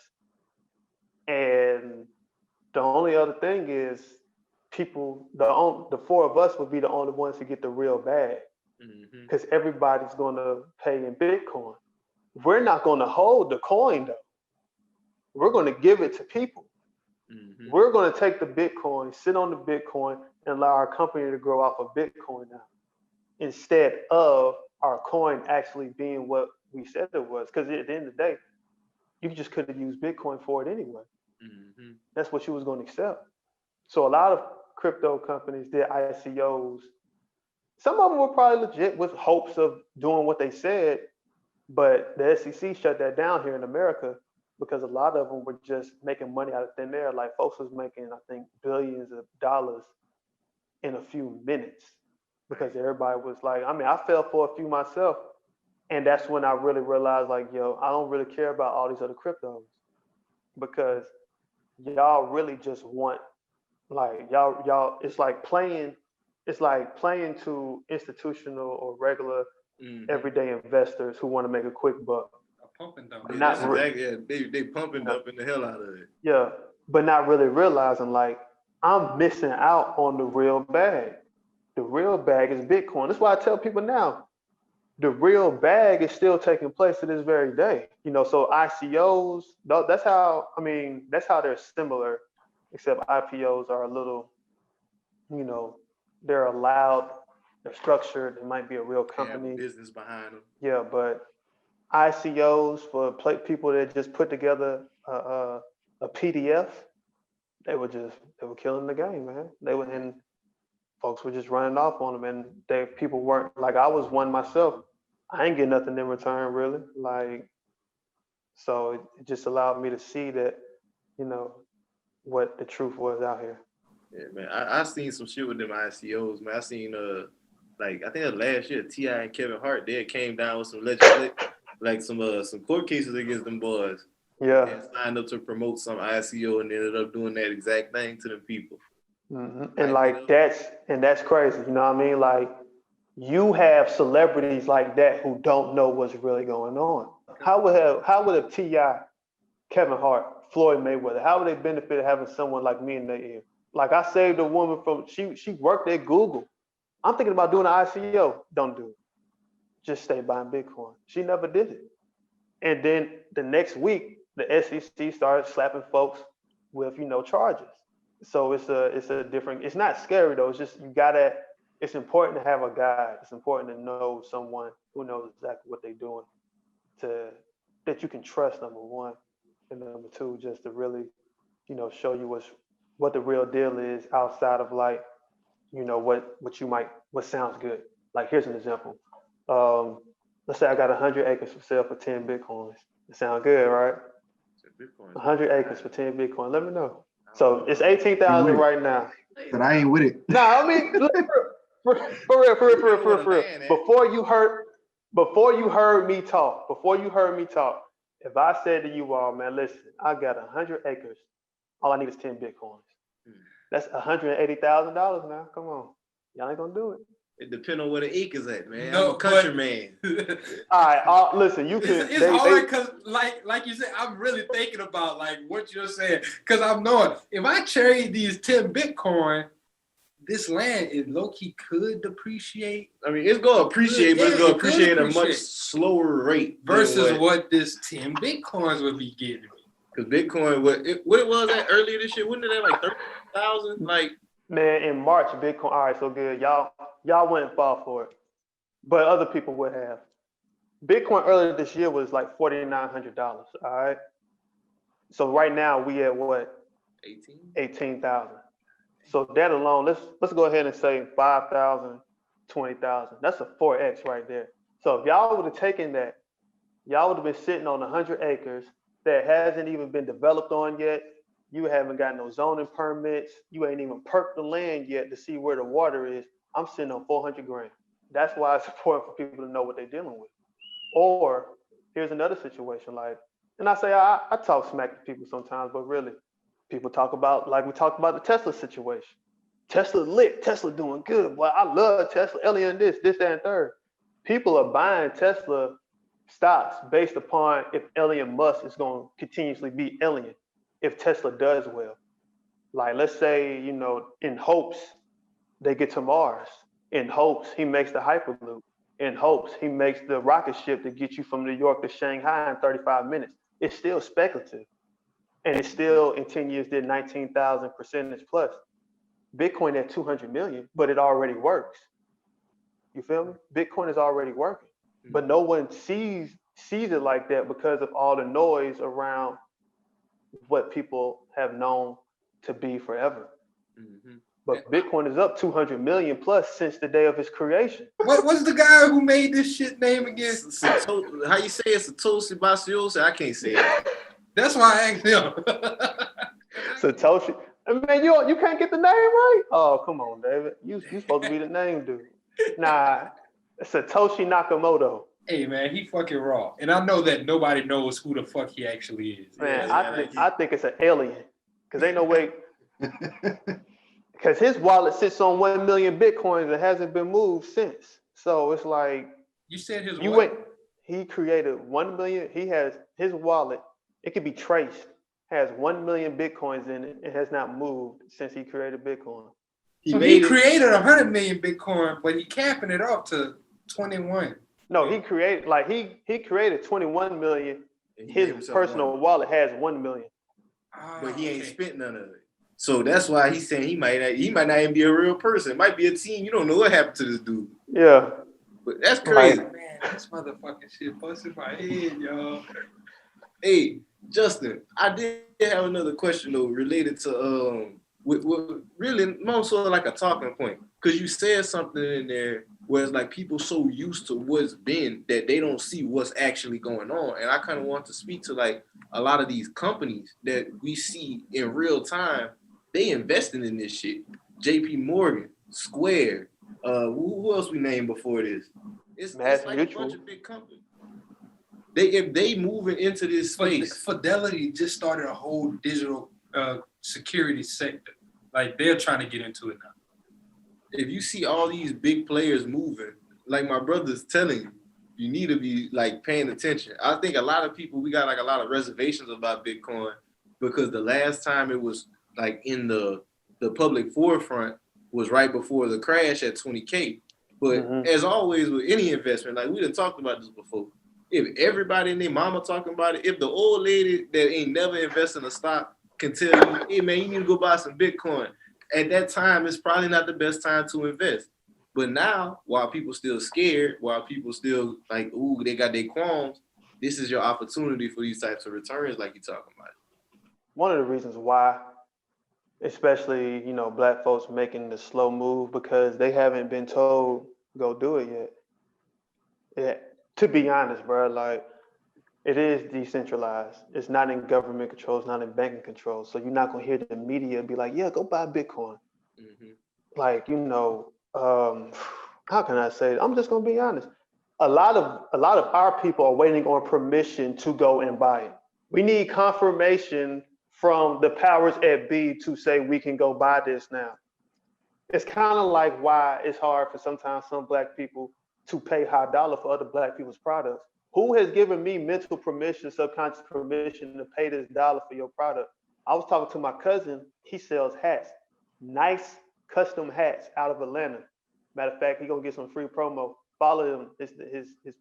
Speaker 4: And the only other thing is people, the four of us would be the only ones to get the real bag. Because everybody's going to pay in Bitcoin. We're not going to hold the coin though. We're going to give it to people. We're going to take the Bitcoin, sit on the Bitcoin, and allow our company to grow off of Bitcoin now, instead of our coin actually being what we said it was. Because at the end of the day, you just could have used Bitcoin for it anyway. That's what you was going to accept. So a lot of crypto companies did ICOs. Some of them were probably legit with hopes of doing what they said, but the SEC shut that down here in America because a lot of them were just making money out of thin air. Like folks was making, I think, billions of dollars in a few minutes because everybody was like, I mean, I fell for a few myself. And that's when I really realized like, yo, I don't really care about all these other cryptos because y'all really just want, like y'all, it's like playing to institutional or regular everyday investors who want to make a quick buck.
Speaker 3: A pump and dump.
Speaker 2: They pump and dumping the hell out of it.
Speaker 4: Yeah, but not really realizing like I'm missing out on the real bag. The real bag is Bitcoin. That's why I tell people now, the real bag is still taking place to this very day. You know, so ICOs, that's how they're similar, except IPOs are a little, you know, they're allowed, they're structured, it might be a real company.
Speaker 2: Have business behind them.
Speaker 4: Yeah, but ICOs for people that just put together a PDF, they were killing the game, man. And folks were just running off on them, and people weren't, like I was one myself. I ain't get nothing in return really, like, so it just allowed me to see that, you know, what the truth was out here.
Speaker 2: Yeah, man. I seen some shit with them ICOs, man. I seen like I think last year T.I. and Kevin Hart, they came down with some legislation, like some court cases against them boys.
Speaker 4: Yeah.
Speaker 2: And signed up to promote some ICO and ended up doing that exact thing to them people.
Speaker 4: And like that's crazy. You know what I mean? Like you have celebrities like that who don't know what's really going on. How would a T.I., Kevin Hart, Floyd Mayweather, how would they benefit having someone like me in their ear? Like I saved a woman from, she worked at Google. I'm thinking about doing an ICO. Don't do it. Just stay buying Bitcoin. She never did it. And then the next week, the SEC started slapping folks with, you know, charges. So it's a different, it's not scary though. It's just, it's important to have a guide. It's important to know someone who knows exactly what they're doing that you can trust, number one. And number two, just to really, you know, show you what the real deal is outside of like, you know, what sounds good. Like here's an example. Let's say I got 100 acres for sale for 10 Bitcoins. It sound good, right? 100 acres for 10 Bitcoin. Let me know. So it's 18,000 right now.
Speaker 5: But I ain't with it.
Speaker 4: No, I mean, for real. Before you heard me talk, if I said to you all, man, listen, I got 100 acres. All I need is 10 Bitcoins. That's $180,000 now. Come on. Y'all ain't gonna do it.
Speaker 2: It depends on where the acres at, man.
Speaker 3: No,
Speaker 2: I'm a country man.
Speaker 4: All right, listen, you can.
Speaker 3: It's hard because, like you said, I'm really thinking about like what you're saying because I'm knowing if I trade these 10 Bitcoin, this land it low key could depreciate.
Speaker 2: I mean, it's gonna appreciate, but it's gonna appreciate at a much
Speaker 3: appreciate.
Speaker 2: slower rate
Speaker 3: Versus what this 10 Bitcoins would be getting.
Speaker 2: Because Bitcoin, what it was at earlier this year, wasn't it at like 30,000? Like,
Speaker 4: Man, in March, Bitcoin. All right, so good. Y'all wouldn't fall for it, but other people would have. Bitcoin earlier this year was like $4,900. All right. So right now we at what? 18,000. So that alone, let's go ahead and say 5,000, 20,000. That's a 4x right there. So if y'all would have taken that, y'all would have been sitting on 100 acres that hasn't even been developed on yet. You haven't got no zoning permits. You ain't even perked the land yet to see where the water is. I'm sitting on 400 grand. That's why it's important for people to know what they're dealing with. Or here's another situation, like, and I say I talk smack to people sometimes, but really, people talk about, like we talked about the Tesla situation. Tesla lit, Tesla doing good. Boy, I love Tesla, Elliot, this, that, and third. People are buying Tesla stocks based upon if Elon Musk is going to continuously be Elon, if Tesla does well. Like, let's say, in hopes they get to Mars, in hopes he makes the Hyperloop, in hopes he makes the rocket ship to get you from New York to Shanghai in 35 minutes. It's still speculative. And it still in 10 years did 19,000 percentage plus. Bitcoin at 200 million, but it already works. You feel me? Bitcoin is already working, but no one sees it like that because of all the noise around what people have known to be forever. Mm-hmm. But Bitcoin is up 200 million plus since the day of its creation.
Speaker 3: What's the guy who made this shit name again?
Speaker 2: How you say it? Satoshi Basiosa? I can't say it.
Speaker 3: That's why I asked him.
Speaker 4: Satoshi. Man, you can't get the name right? Oh, come on, David. You supposed to be the name dude. Nah, Satoshi Nakamoto.
Speaker 3: Hey, man, he fucking raw. And I know that nobody knows who the fuck he actually is.
Speaker 4: Man, I think it's an alien. Because ain't no way. Because his wallet sits on 1 million Bitcoins and hasn't been moved since. So it's like.
Speaker 3: You said his wallet?
Speaker 4: He created 1 million. He has his wallet. It could be traced. Has 1 million Bitcoins in it and has not moved since he created Bitcoin.
Speaker 3: He created 100 million Bitcoin, but he capping it up to 21.
Speaker 4: No, he created he created 21 million. His personal wallet has 1 million.
Speaker 2: But he ain't spent none of it. So that's why he's saying he might not even be a real person. It might be a team. You don't know what happened to this dude.
Speaker 4: Yeah.
Speaker 2: But that's crazy.
Speaker 3: Man, this motherfucking shit busted my head, y'all.
Speaker 2: Hey, Justin, I did have another question though related to with really more sort of like a talking point. Because you said something in there where it's like people so used to what's been that they don't see what's actually going on. And I kind of want to speak to like a lot of these companies that we see in real time. They investing in this shit. JP Morgan, Square, who else we named before this? It's like Mutual. A bunch of big companies. If they moving into this space.
Speaker 3: Fidelity just started a whole digital security sector. Like they're trying to get into it now.
Speaker 2: If you see all these big players moving, like my brother's telling you, you need to be like paying attention. I think a lot of people, we got like a lot of reservations about Bitcoin because the last time it was like in the public forefront was right before the crash at 20K. But as always with any investment, like we done talked about this before, if everybody and their mama talking about it, if the old lady that ain't never invested in a stock can tell you, hey man, you need to go buy some Bitcoin, at that time, it's probably not the best time to invest. But now, while people still scared, while people still like, ooh, they got their qualms, this is your opportunity for these types of returns like you're talking about.
Speaker 4: One of the reasons why, especially, Black folks making the slow move because they haven't been told go do it yet. Yeah, to be honest, bro, like it is decentralized. It's not in government control. It's not in banking control. So you're not gonna hear the media be like, "Yeah, go buy Bitcoin." Mm-hmm. Like how can I say it? I'm just gonna be honest. A lot of our people are waiting on permission to go and buy it. We need confirmation from the powers at be to say we can go buy this now. it's kind of like why it's hard for sometimes some black people to pay high dollar for other black people's products. Who has given me mental permission, subconscious permission to pay this dollar for your product? I was talking to my cousin. He sells hats, nice custom hats out of Atlanta. Matter of fact, he gonna get some free promo. Follow him. His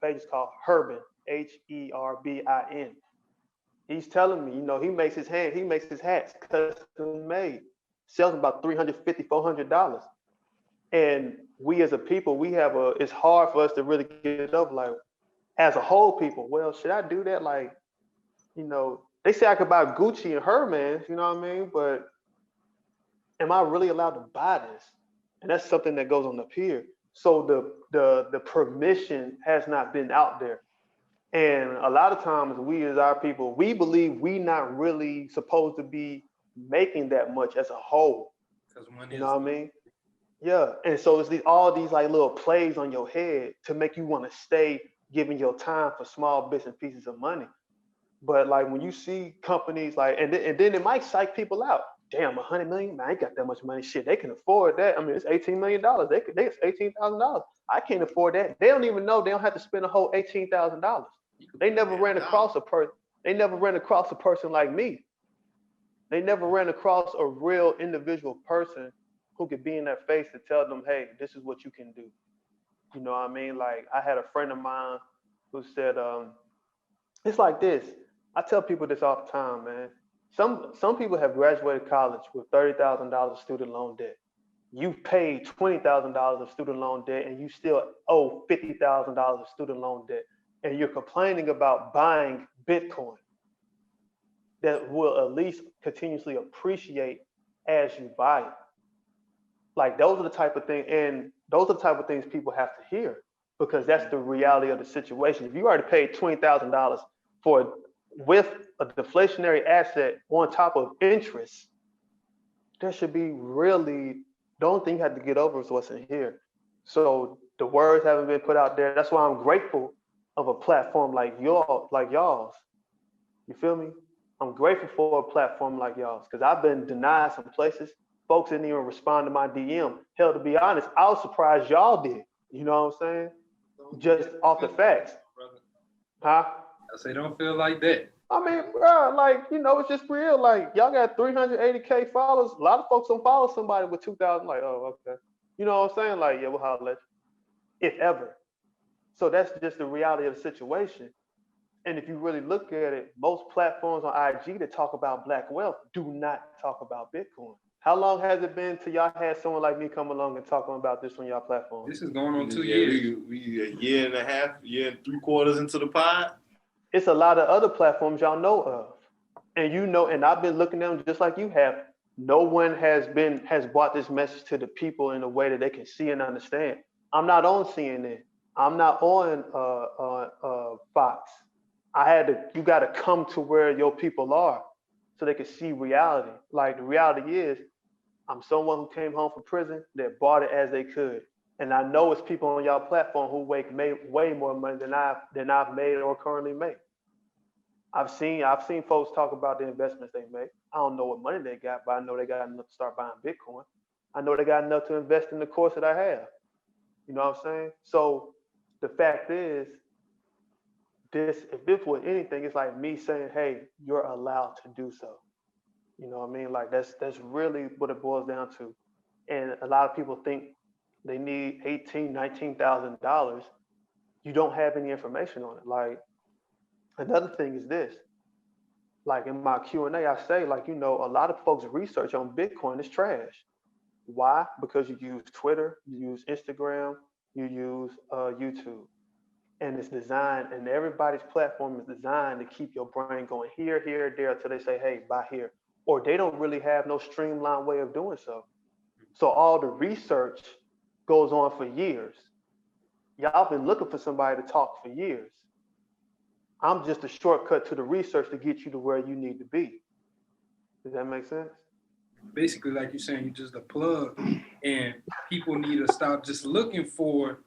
Speaker 4: page is called Herbin, Herbin. He's telling me, he makes his hats custom made, sells them about $350, $400. And we as a people, it's hard for us to really get it up. Like, as a whole people, well, should I do that? Like, they say I could buy Gucci and Hermes, you know what I mean? But am I really allowed to buy this? And that's something that goes on up here. So the permission has not been out there. And a lot of times we as our people, we believe we not really supposed to be making that much as a whole. You know what I mean? Yeah. And so it's all these like little plays on your head to make you want to stay giving your time for small bits and pieces of money. But like when you see companies like, and then it might psych people out. Damn, 100 million? Man, I ain't got that much money. Shit, they can afford that. I mean, it's $18 million. It's $18,000. I can't afford that. They don't even know they don't have to spend a whole $18,000. They never ran across a person. They never ran across a person like me. They never ran across a real individual person who could be in their face to tell them, hey, this is what you can do. You know what I mean? Like, I had a friend of mine who said, it's like this. I tell people this all the time, man. Some people have graduated college with $30,000 of student loan debt. You've paid $20,000 of student loan debt and you still owe $50,000 of student loan debt. And you're complaining about buying Bitcoin that will at least continuously appreciate as you buy it. Like, those are the type of things, and those are the type of things people have to hear, because that's the reality of the situation. If you already paid $20,000 with a deflationary asset on top of interest, there should be really, the only thing you have to get over is what's in here. So the words haven't been put out there. That's why I'm grateful of a platform like y'all's. You feel me? I'm grateful for a platform like y'all's, because I've been denied some places. Folks didn't even respond to my DM. Hell, to be honest, I was surprised y'all did. You know what I'm saying? Just off the facts. Huh?
Speaker 3: I say, don't feel like that.
Speaker 4: I mean, bro, like, it's just real. Like, y'all got 380K followers. A lot of folks don't follow somebody with 2,000. Like, oh, okay. You know what I'm saying? Like, yeah, we'll holler at you, if ever. So that's just the reality of the situation. And if you really look at it, most platforms on IG that talk about Black wealth do not talk about Bitcoin. How long has it been till y'all had someone like me come along and talking about this on y'all platform?
Speaker 3: This is going on 2 years.
Speaker 2: We a year and a half, year and 3/4 into the pod.
Speaker 4: It's a lot of other platforms y'all know of. And and I've been looking at them just like you have. No one has brought this message to the people in a way that they can see and understand. I'm not on CNN. I'm not on Fox. You got to come to where your people are so they can see reality. Like, the reality is, I'm someone who came home from prison that bought it as they could. And I know it's people on y'all platform who made way more money than I've made or currently make. I've seen folks talk about the investments they make. I don't know what money they got, but I know they got enough to start buying Bitcoin. I know they got enough to invest in the course that I have. You know what I'm saying? So the fact is, if this was anything, it's like me saying, hey, you're allowed to do so. You know what I mean? Like, that's really what it boils down to. And a lot of people think they need $18,000, $19,000. You don't have any information on it. Like, another thing is this. Like, in my Q&A, I say, like, a lot of folks' research on Bitcoin is trash. Why? Because you use Twitter, you use Instagram, you use YouTube. And it's designed, and everybody's platform is designed to keep your brain going here, here, there, until they say, hey, buy here. Or they don't really have no streamlined way of doing so. So all the research goes on for years. Y'all been looking for somebody to talk for years. I'm just a shortcut to the research to get you to where you need to be. Does that make sense?
Speaker 3: Basically, like you're saying, you're just a plug, and people need to stop just looking for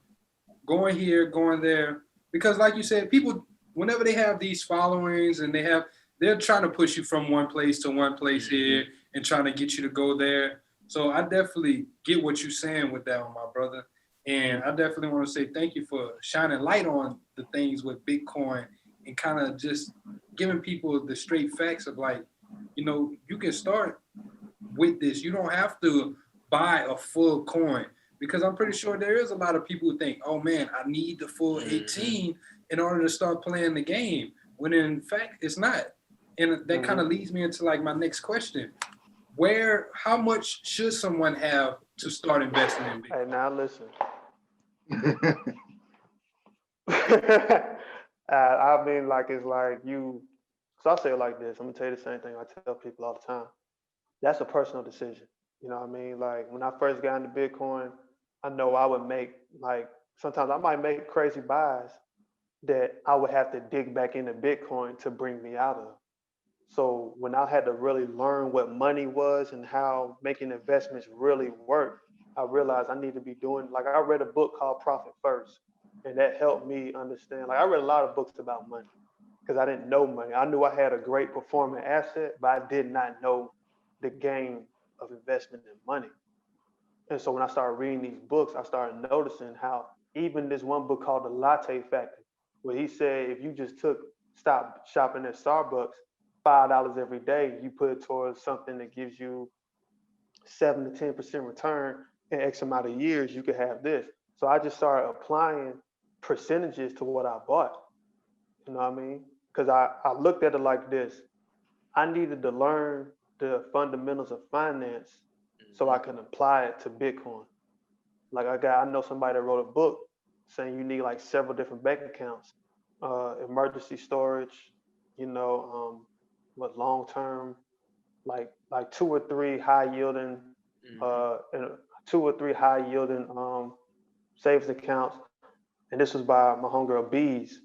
Speaker 3: going here, going there. Because like you said, people, whenever they have these followings and they're trying to push you from one place to one place here and trying to get you to go there. So I definitely get what you're saying with that one, my brother. And I definitely want to say thank you for shining light on the things with Bitcoin and kind of just giving people the straight facts of like, you know, you can start with this. You don't have to buy a full coin, because I'm pretty sure there is a lot of people who think, oh man, I need the full 18 in order to start playing the game, when in fact it's not. And that kind of leads me into like my next question. How much should someone have to start investing in Bitcoin?
Speaker 4: Hey, now listen. I mean, like, it's like you, so I'll say it like this. I'm gonna tell you the same thing I tell people all the time. That's a personal decision. You know what I mean? Like, when I first got into Bitcoin, I know I would make, like, sometimes I might make crazy buys that I would have to dig back into Bitcoin to bring me out of. So when I had to really learn what money was and how making investments really work, I realized I need to be doing, like, I read a book called Profit First, and that helped me understand. Like, I read a lot of books about money because I didn't know money. I knew I had a great performing asset, but I did not know the game of investment in money. And so when I started reading these books, I started noticing how even this one book called The Latte Factor, where he said if you just stop shopping at Starbucks, $5 every day, you put it towards something that gives you 7 to 10% return in X amount of years, you could have this. So I just started applying percentages to what I bought. You know what I mean? Because I looked at it like this. I needed to learn the fundamentals of finance so I can apply it to Bitcoin. Like, I know somebody that wrote a book saying you need like several different bank accounts, emergency storage, you know, what long term, like two or three high yielding, and two or three high yielding savings accounts. And this was by my homegirl Bees.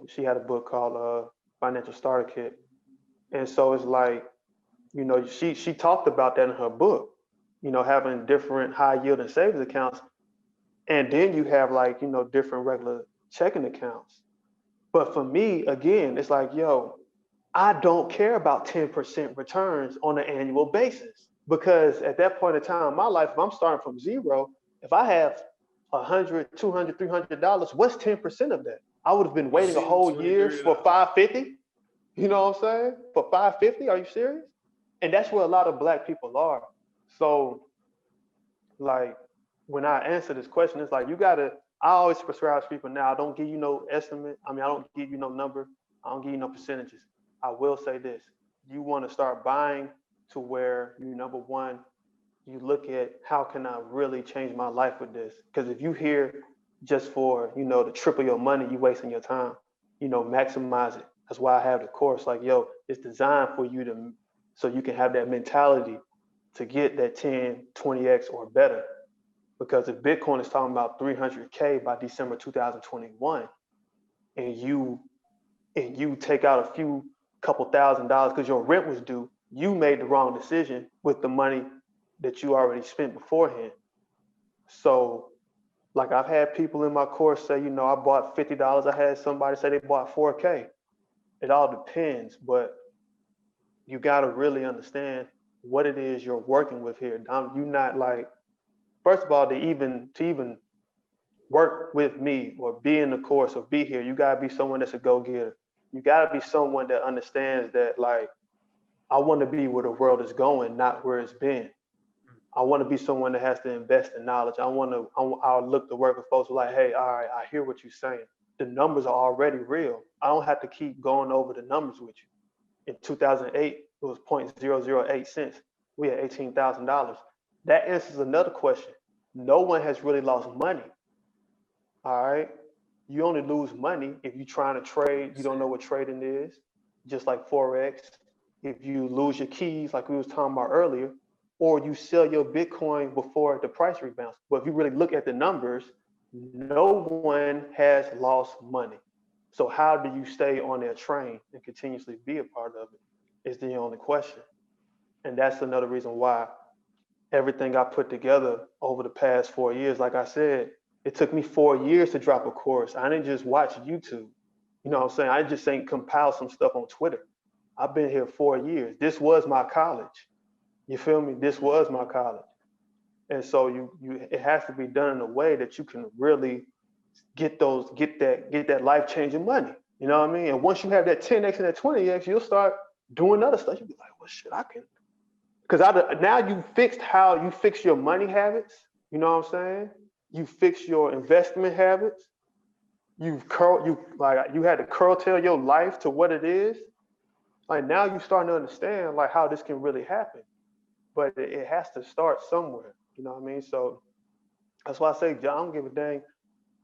Speaker 4: She had a book called Financial Starter Kit. And so it's like, you know, she talked about that in her book, you know, having different high yielding savings accounts. And then you have, like, you know, different regular checking accounts. But for me, again, it's like, yo, I don't care about 10% returns on an annual basis, because at that point in time in my life, if I'm starting from zero, if I have $100, $200, $300, what's 10% of that? I would have been waiting a whole year for 550. You know what I'm saying? For 550, are you serious? And that's where a lot of Black people are. So, like, when I answer this question, it's like, I always prescribe to people now, I don't give you no estimate. I mean, I don't give you no number. I don't give you no percentages. I will say this. You want to start buying to where you, number one, you look at how can I really change my life with this? Because if you here just for, you know, to triple your money, you wasting your time. You know, maximize it. That's why I have the course. Like, yo, it's designed for you to, so you can have that mentality to get that 10, 20x or better. Because if Bitcoin is talking about 300K by December 2021, and you take out a couple $1,000s because your rent was due, you made the wrong decision with the money that you already spent beforehand. So, like, I've had people in my course say, you know, I bought $50. I had somebody say they bought 4K. It all depends, but you got to really understand what it is you're working with here. You're not like, first of all, to even work with me or be in the course or be here, you got to be someone that's a go-getter. You got to be someone that understands that, like, I want to be where the world is going, not where it's been. I want to be someone that has to invest in knowledge. I'll look to work with folks who are like, hey, all right, I hear what you're saying. The numbers are already real. I don't have to keep going over the numbers with you. In 2008, it was 0.008 cents. We had $18,000. That answers another question. No one has really lost money. All right. You only lose money if you're trying to trade. You don't know what trading is, just like Forex. If you lose your keys, like we was talking about earlier, or you sell your Bitcoin before the price rebounds. But if you really look at the numbers, no one has lost money. So how do you stay on that train and continuously be a part of it is the only question. And that's another reason why everything I put together over the past 4 years, like I said, it took me 4 years to drop a course. I didn't just watch YouTube. You know what I'm saying? I just ain't compile some stuff on Twitter. I've been here 4 years. This was my college. You feel me? This was my college. And so it has to be done in a way that you can really get that life-changing money. You know what I mean? And once you have that 10x and that 20x, you'll start doing other stuff. You'll be like, well, shit, I can. Because now you fixed how you fix your money habits. You know what I'm saying? You fix your investment habits. You had to curtail your life to what it is. Like now you starting to understand like how this can really happen. But it has to start somewhere. You know what I mean? So that's why I say, John, I don't give a dang.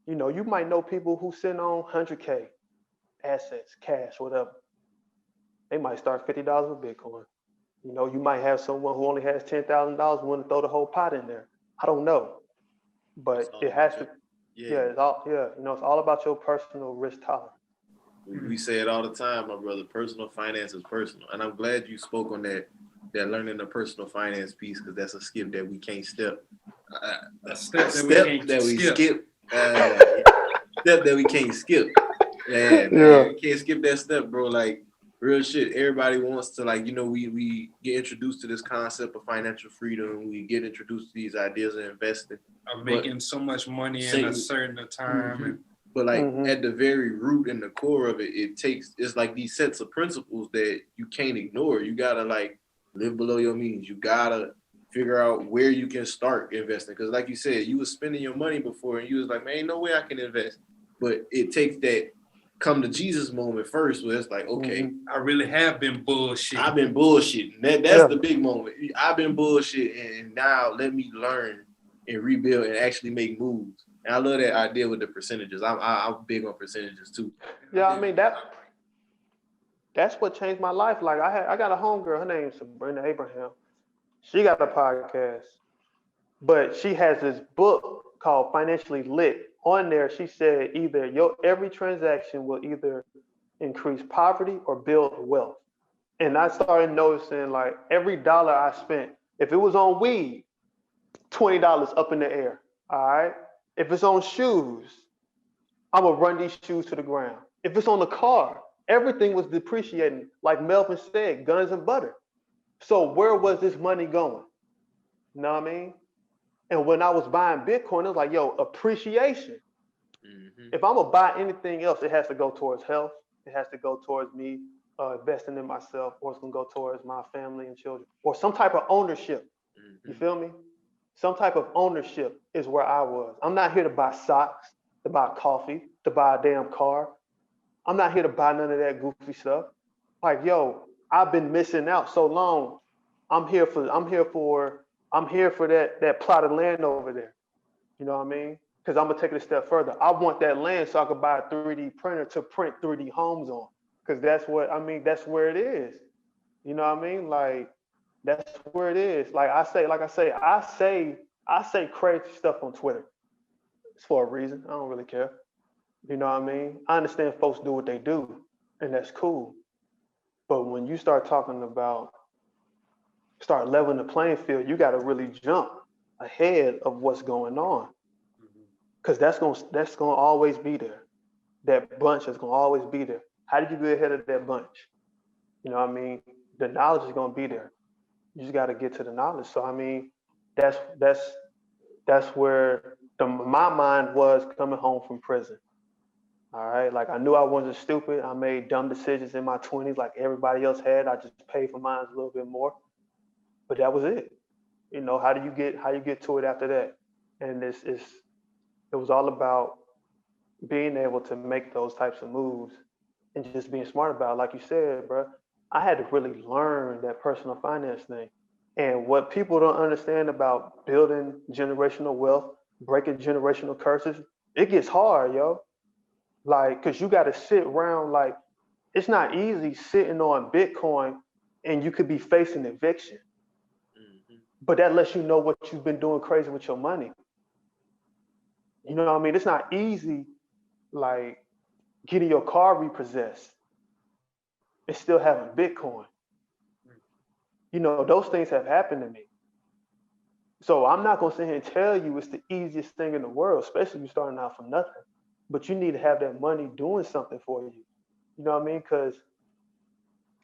Speaker 4: You know, you might know people who sitting on 100K assets, cash, whatever. They might start $50 with Bitcoin. You know, you might have someone who only has $10,000 willing to throw the whole pot in there. I don't know, but it has to. Yeah, it's all. Yeah, you know, it's all about your personal risk tolerance.
Speaker 2: We say it all the time, my brother. Personal finance is personal, and I'm glad you spoke on that learning the personal finance piece, because that's a skip that we can't step.
Speaker 3: Step that
Speaker 2: we can't skip. Man, you can't skip that step, bro. Like real shit. Everybody wants to, like, you know, we get introduced to this concept of financial freedom. We get introduced to these ideas of investing,
Speaker 3: of making so much money in a certain time.
Speaker 2: Mm-hmm. But like at the very root and the core of it, it's like these sets of principles that you can't ignore. You gotta like live below your means. You gotta figure out where you can start investing. Because like you said, you was spending your money before and you was like, man, ain't no way I can invest. But it takes that come to Jesus moment first, where it's like, okay,
Speaker 3: I really have been bullshitting.
Speaker 2: I've been bullshitting. That's the big moment. I've been bullshitting, and now let me learn and rebuild and actually make moves. And I love that idea with the percentages. I'm big on percentages too.
Speaker 4: Yeah, I mean that's what changed my life. Like I got a homegirl, her name's Sabrina Abraham. She got a podcast, but she has this book called Financially Lit. On there, she said either every transaction will either increase poverty or build wealth. And I started noticing like every dollar I spent, if it was on weed, $20 up in the air. All right. If it's on shoes, I'm gonna run these shoes to the ground. If it's on the car, everything was depreciating. Like Melvin said, guns and butter. So where was this money going? You know what I mean? And when I was buying Bitcoin, it was like, yo, appreciation. If I'm gonna buy anything else, it has to go towards health. It has to go towards me investing in myself, or it's gonna go towards my family and children, or some type of ownership. You feel me? Some type of ownership is where I was. I'm not here to buy socks, to buy coffee, to buy a damn car. I'm not here to buy none of that goofy stuff. Like, yo, I've been missing out so long. I'm here for that plot of land over there. You know what I mean? Because I'm gonna take it a step further. I want that land so I could buy a 3D printer to print 3D homes on. Because that's where it is. You know what I mean? Like, that's where it is. I say crazy stuff on Twitter. It's for a reason. I don't really care. You know what I mean? I understand folks do what they do, and that's cool. But when you start leveling the playing field, you got to really jump ahead of what's going on, because that's gonna always be there. That bunch is gonna always be there. How do you get ahead of that bunch? You know what I mean? The knowledge is gonna be there. You just got to get to the knowledge. So I mean, that's where my mind was coming home from prison. All right, like I knew I wasn't stupid. I made dumb decisions in my 20s, like everybody else had. I just paid for mine a little bit more, but that was it. You know, how you get to it after that? And it was all about being able to make those types of moves and just being smart about it. Like you said, bro, I had to really learn that personal finance thing. And what people don't understand about building generational wealth, breaking generational curses, it gets hard, yo. Like, cause you got to sit around, like, it's not easy sitting on Bitcoin and you could be facing eviction. But that lets you know what you've been doing crazy with your money. You know what I mean? It's not easy, like, getting your car repossessed and still having Bitcoin. You know, those things have happened to me. So I'm not gonna sit here and tell you it's the easiest thing in the world, especially if you're starting out from nothing. But you need to have that money doing something for you. You know what I mean? Because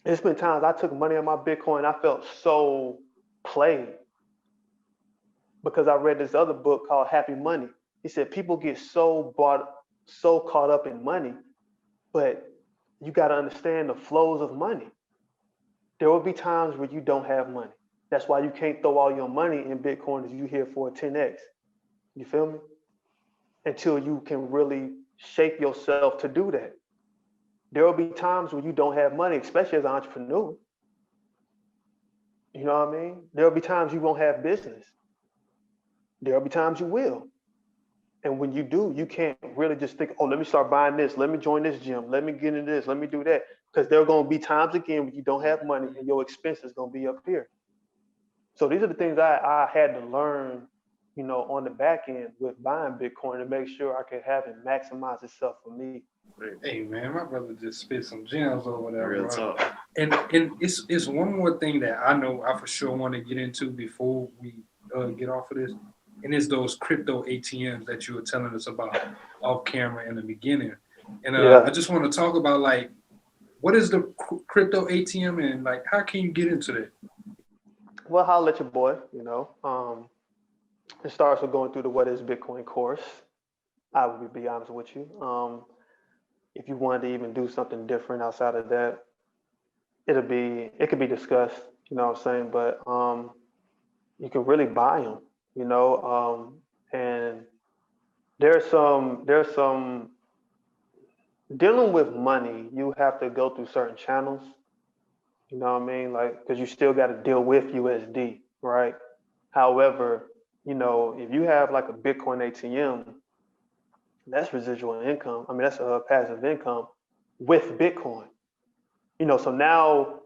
Speaker 4: it's been times I took money on my Bitcoin, I felt so play. Because I read this other book called Happy Money. He said people get so caught up in money, but you got to understand the flows of money. There will be times where you don't have money. That's why you can't throw all your money in Bitcoin if you here for a 10x. You feel me? Until you can really shape yourself to do that. There will be times when you don't have money, especially as an entrepreneur. You know what I mean? There will be times you won't have business. There will be times you will. And when you do, you can't really just think, oh, let me start buying this. Let me join this gym. Let me get into this. Let me do that. Because there are going to be times again when you don't have money and your expense is going to be up here. So these are the things I had to learn, you know, on the back end with buying Bitcoin to make sure I could have it maximize itself for me.
Speaker 3: Hey man, my brother just spit some gems or whatever.
Speaker 2: Real talk.
Speaker 3: And it's one more thing that I know I for sure want to get into before we get off of this, and it's those crypto ATMs that you were telling us about off camera in the beginning. And I just want to talk about, like, what is the crypto ATM and, like, how can you get into that?
Speaker 4: Well, I'll let your boy, you know. It starts with going through the What is Bitcoin course. I will be honest with you. If you wanted to even do something different outside of that, it could be discussed, you know what I'm saying? But you can really buy them, you know. And there's some dealing with money, you have to go through certain channels. You know what I mean? Like, because you still got to deal with USD, right? However, you know, if you have like a Bitcoin ATM, that's residual income. I mean, that's a passive income with Bitcoin. You know, so now,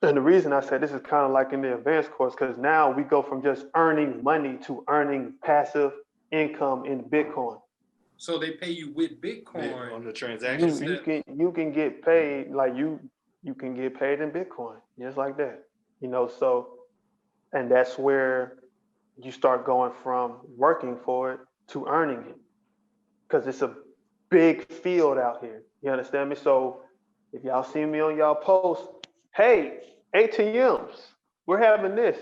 Speaker 4: and the reason I said this is kind of like in the advanced course, because now we go from just earning money to earning passive income in Bitcoin.
Speaker 3: So they pay you with Bitcoin
Speaker 2: on the transaction.
Speaker 4: You can get paid like you can get paid in Bitcoin, just like that. You know, so, and that's where you start going from working for it to earning it, because it's a big field out here. You understand me? So if y'all see me on y'all post, hey, ATMs, we're having this.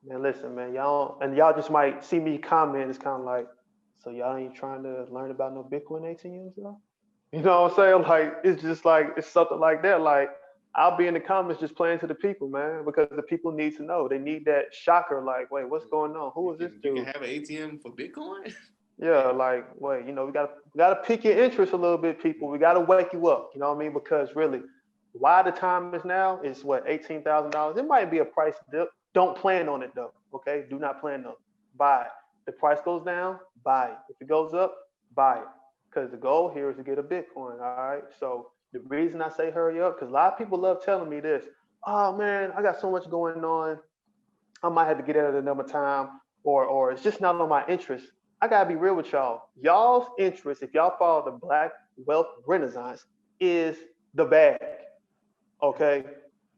Speaker 4: Man, listen, man, y'all just might see me comment. It's kind of like, so y'all ain't trying to learn about no Bitcoin ATMs, though? You know what I'm saying? Like, it's just like, it's something like that. Like, I'll be in the comments just playing to the people, man, because the people need to know. They need that shocker, like, wait, what's going on? Who is this dude?
Speaker 2: You can have an ATM for Bitcoin?
Speaker 4: Yeah, like, wait, you know, we gotta pique your interest a little bit, people. We gotta wake you up, you know what I mean? Because really, why the time is now is what, $18,000? It might be a price dip. Don't plan on it though, okay? Do not plan on it. Buy it. If the price goes down, buy it. If it goes up, buy it. Because the goal here is to get a Bitcoin, all right? So the reason I say hurry up, because a lot of people love telling me this. Oh man, I got so much going on. I might have to get at it another time, or it's just not on my interest. I gotta be real with y'all. Y'all's interest, if y'all follow the Black Wealth Renaissance, is the bag. Okay?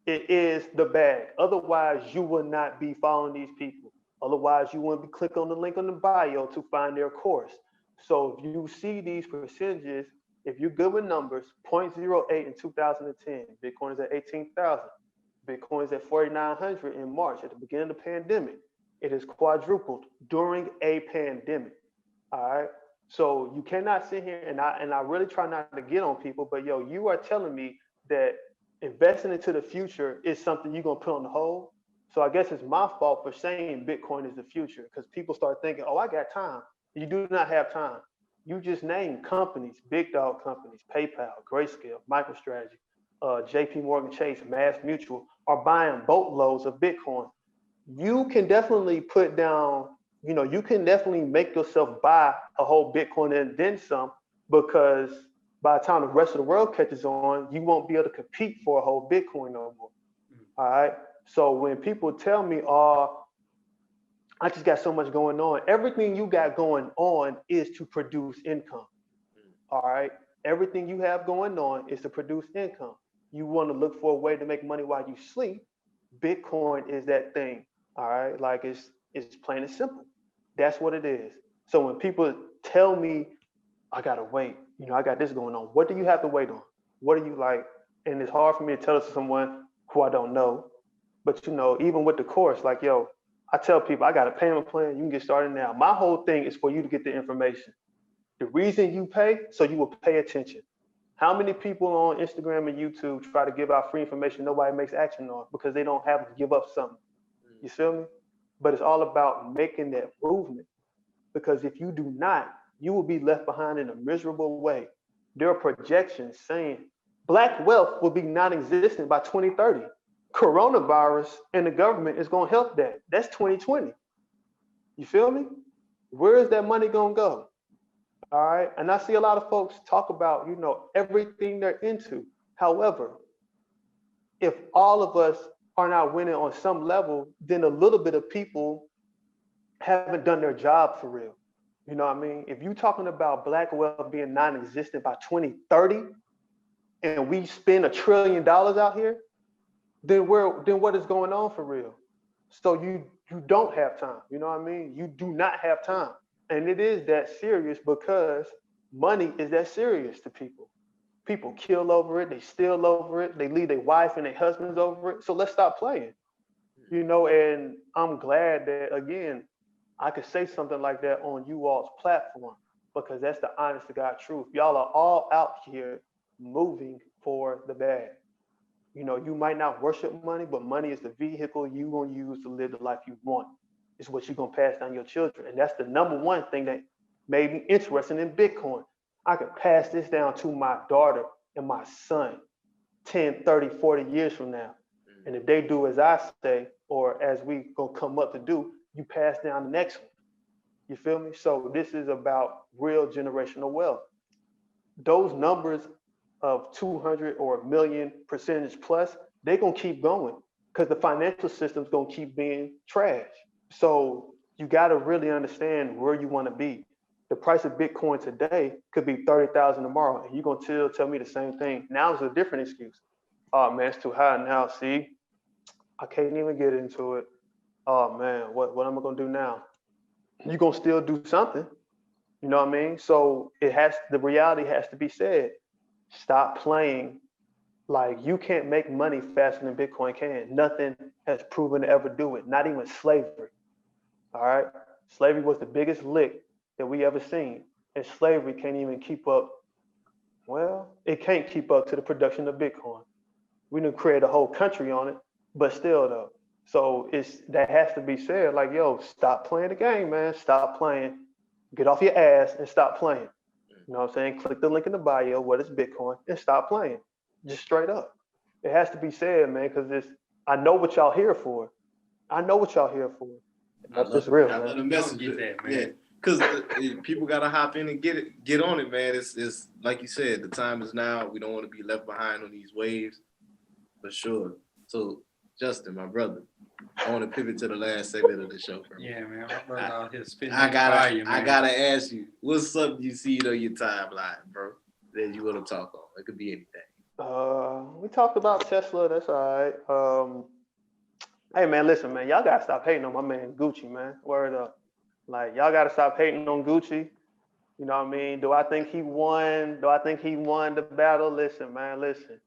Speaker 4: It is the bag. Otherwise, you would not be following these people. Otherwise, you wouldn't be clicking on the link on the bio to find their course. So if you see these percentages, if you're good with numbers, 0.08 in 2010, Bitcoin is at 18,000. Bitcoin is at 4,900 in March at the beginning of the pandemic. It has quadrupled during a pandemic. All right. So you cannot sit here and I really try not to get on people, but yo, you are telling me that investing into the future is something you're gonna put on the hold. So I guess it's my fault for saying Bitcoin is the future, because people start thinking, oh, I got time. You do not have time. You just named companies, big dog companies, PayPal, Grayscale, MicroStrategy, JP Morgan Chase, Mass Mutual are buying boatloads of Bitcoin. You can definitely put down, you know, you can definitely make yourself buy a whole Bitcoin and then some, because by the time the rest of the world catches on, you won't be able to compete for a whole Bitcoin no more. All right. So when people tell me, oh, I just got so much going on, everything you got going on is to produce income. All right. Everything you have going on is to produce income. You want to look for a way to make money while you sleep. Bitcoin is that thing. All right. Like it's plain and simple. That's what it is. So when people tell me, I gotta wait, you know, I got this going on, what do you have to wait on? What are you like? And it's hard for me to tell it to someone who I don't know. But even with the course, like, yo, I tell people I got a payment plan. You can get started now. My whole thing is for you to get the information. The reason you pay, so you will pay attention. How many people on Instagram and YouTube try to give out free information nobody makes action on because they don't have to give up something? You feel me? But it's all about making that movement, because if you do not, you will be left behind in a miserable way. There are projections saying Black wealth will be non-existent by 2030. Coronavirus and the government is going to help that. That's 2020. You feel me? Where is that money going to go? All right. And I see a lot of folks talk about, everything they're into. However, if all of us are not winning on some level, then a little bit of people haven't done their job for real. You know what I mean? If you're talking about Black wealth being non-existent by 2030 and we spend $1 trillion out here, then what is going on for real? So you don't have time. You know what I mean? You do not have time. And it is that serious because money is that serious to people. People kill over it, they steal over it, they leave their wife and their husbands over it. So let's stop playing. And I'm glad that, again, I could say something like that on you all's platform, because that's the honest to God truth. Y'all are all out here moving for the bag. You might not worship money, but money is the vehicle you're going to use to live the life you want. It's what you're going to pass down to your children. And that's the number one thing that made me interested in Bitcoin. I could pass this down to my daughter and my son 10, 30, 40 years from now. And if they do as I say, or as we going to come up to do, you pass down the next one. You feel me? So this is about real generational wealth. Those numbers of 200 or a million percentage plus, they're going to keep going because the financial system's going to keep being trash. So you got to really understand where you want to be. The price of Bitcoin today could be 30,000 tomorrow, and you're going to tell me the same thing. Now it's a different excuse. Oh man, it's too high now. See, I can't even get into it. Oh man, what am I going to do now? You're going to still do something. You know what I mean? So the reality has to be said. Stop playing like you can't make money faster than Bitcoin can. Nothing has proven to ever do it, not even slavery. All right? Slavery was the biggest lick that we ever seen. And slavery can't even keep up. Well, it can't keep up to the production of Bitcoin. We didn't create a whole country on it, but still though. So that has to be said, like, yo, stop playing the game, man. Stop playing. Get off your ass and stop playing. You know what I'm saying? Click the link in the bio, what is Bitcoin, and stop playing. Just straight up. It has to be said, man, because I know what y'all here for. I know what y'all here for. That's just real, man.
Speaker 2: I love the message.
Speaker 3: Get that, man.
Speaker 2: Yeah. Because people gotta hop in and get on it, man. It's like you said, the time is now. We don't want to be left behind on these waves, for sure. So, Justin, my brother, I want to pivot to the last segment of the show.
Speaker 3: Yeah, man. My brother out here spitting
Speaker 2: I
Speaker 3: fire, man.
Speaker 2: gotta ask you, what's something you see on your timeline, bro, that you want to talk on? It could be anything.
Speaker 4: We talked about Tesla. That's all right. Hey, man, listen, man. Y'all gotta stop hating on my man Gucci, man. Word up. Like, y'all gotta stop hating on Gucci. You know what I mean? Do I think he won? The battle? Listen, man, listen.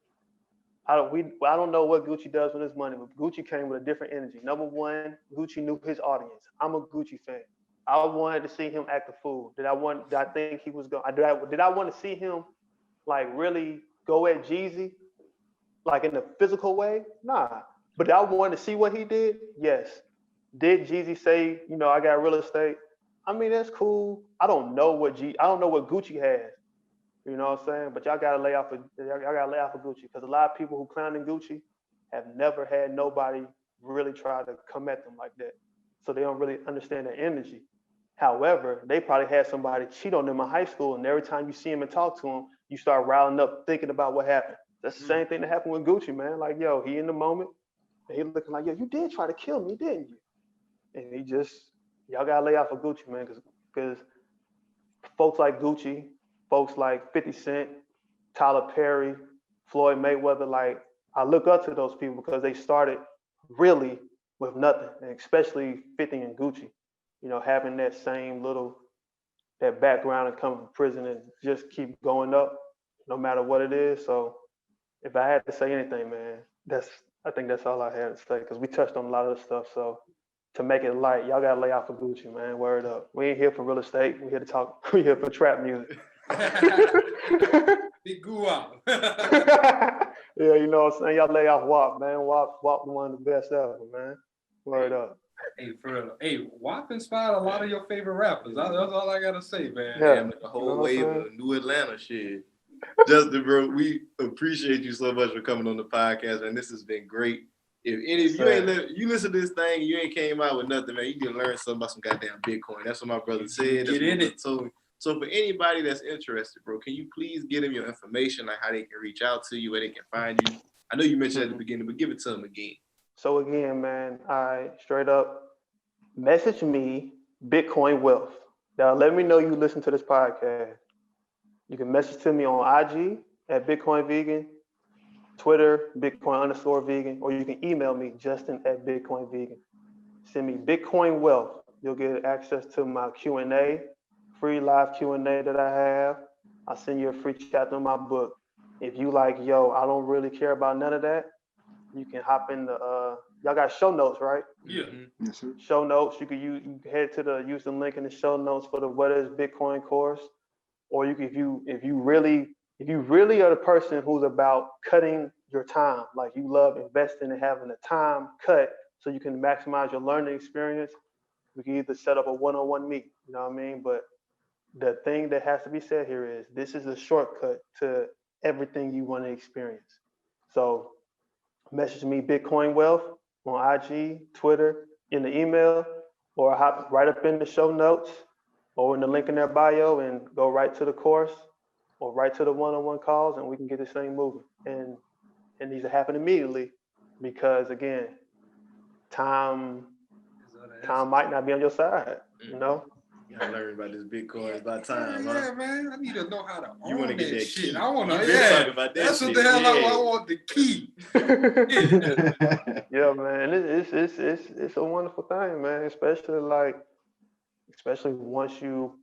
Speaker 4: I don't know what Gucci does with his money, but Gucci came with a different energy. Number one, Gucci knew his audience. I'm a Gucci fan. I wanted to see him act a fool. Did I think he was going? Did I want to see him like really go at Jeezy, like in a physical way? Nah. But did I want to see what he did? Yes. Did Jeezy say, I got real estate? I mean, that's cool. I don't know what Gucci has. You know what I'm saying? But y'all gotta lay off of Gucci, because a lot of people who clowning Gucci have never had nobody really try to come at them like that. So they don't really understand their energy. However, they probably had somebody cheat on them in high school, and every time you see him and talk to him, you start riling up thinking about what happened. That's the same thing that happened with Gucci, man. Like, yo, he in the moment, and he looking like, yo, you did try to kill me, didn't you? And y'all gotta lay off of Gucci, man, because folks like Gucci, folks like 50 Cent, Tyler Perry, Floyd Mayweather, like, I look up to those people because they started really with nothing, and especially 50 and Gucci, having that background and coming from prison and just keep going up no matter what it is. So if I had to say anything, man, I think that's all I had to say because we touched on a lot of the stuff. So to make it light, y'all gotta lay out for Gucci, man. Word up. We ain't here for real estate. We here to talk. We here for trap music.
Speaker 3: Big goo out.
Speaker 4: Yeah, you know what I'm saying? Y'all lay off WAP, man. WAP one of the best ever, man. Word up.
Speaker 3: Hey, for real. Hey, WAP inspired a lot of your favorite rappers. That's all I gotta say, man.
Speaker 4: Yeah.
Speaker 2: Damn, the whole
Speaker 4: You know what I'm
Speaker 2: wave
Speaker 4: saying?
Speaker 2: of New Atlanta shit. Justin, bro, we appreciate you so much for coming on the podcast, man. This has been great. If any of you you listen to this thing and you ain't came out with nothing, man, you can learn something about some goddamn Bitcoin. That's what my brother said. That's
Speaker 3: Get in it.
Speaker 2: So for anybody that's interested, bro, can you please get them your information, like how they can reach out to you, where they can find you? I know you mentioned at the beginning, but give it to them again.
Speaker 4: So again, man, I straight up message me Bitcoin Wealth. Now let me know you listen to this podcast. You can message to me on IG at Bitcoin Vegan, Twitter, Bitcoin_vegan, or you can email me, Justin at Bitcoin Vegan. Send me Bitcoin Wealth. You'll get access to my Q&A, free live Q&A that I have. I'll send you a free chapter of my book. If you like, yo, I don't really care about none of that, you can hop in the, y'all got show notes, right?
Speaker 3: Yeah.
Speaker 5: Yes, sir.
Speaker 4: Show notes. You can head to use the link in the show notes for the What is Bitcoin course. Or you can, if you really are the person who's about cutting your time, like you love investing and having a time cut so you can maximize your learning experience, we can either set up a one-on-one meet, you know what I mean? But the thing that has to be said here is this is a shortcut to everything you want to experience. So message me Bitcoin Wealth on IG, Twitter, in the email, or hop right up in the show notes or in the link in their bio and go right to the course or right to the one-on-one calls and we can get this thing moving. And these will happen immediately because again, time might not be on your side, you know?
Speaker 2: You gotta learn about this Bitcoin. It's about time,
Speaker 3: Yeah,
Speaker 2: huh?
Speaker 3: man. I need to know how to own
Speaker 2: You want to get that
Speaker 3: shit.
Speaker 2: key.
Speaker 3: I want to,
Speaker 2: You been talking about that
Speaker 3: that's
Speaker 2: shit.
Speaker 3: what the hell
Speaker 2: Yeah.
Speaker 3: I want, the key.
Speaker 4: Yeah, man. It's a wonderful thing, man. Especially once you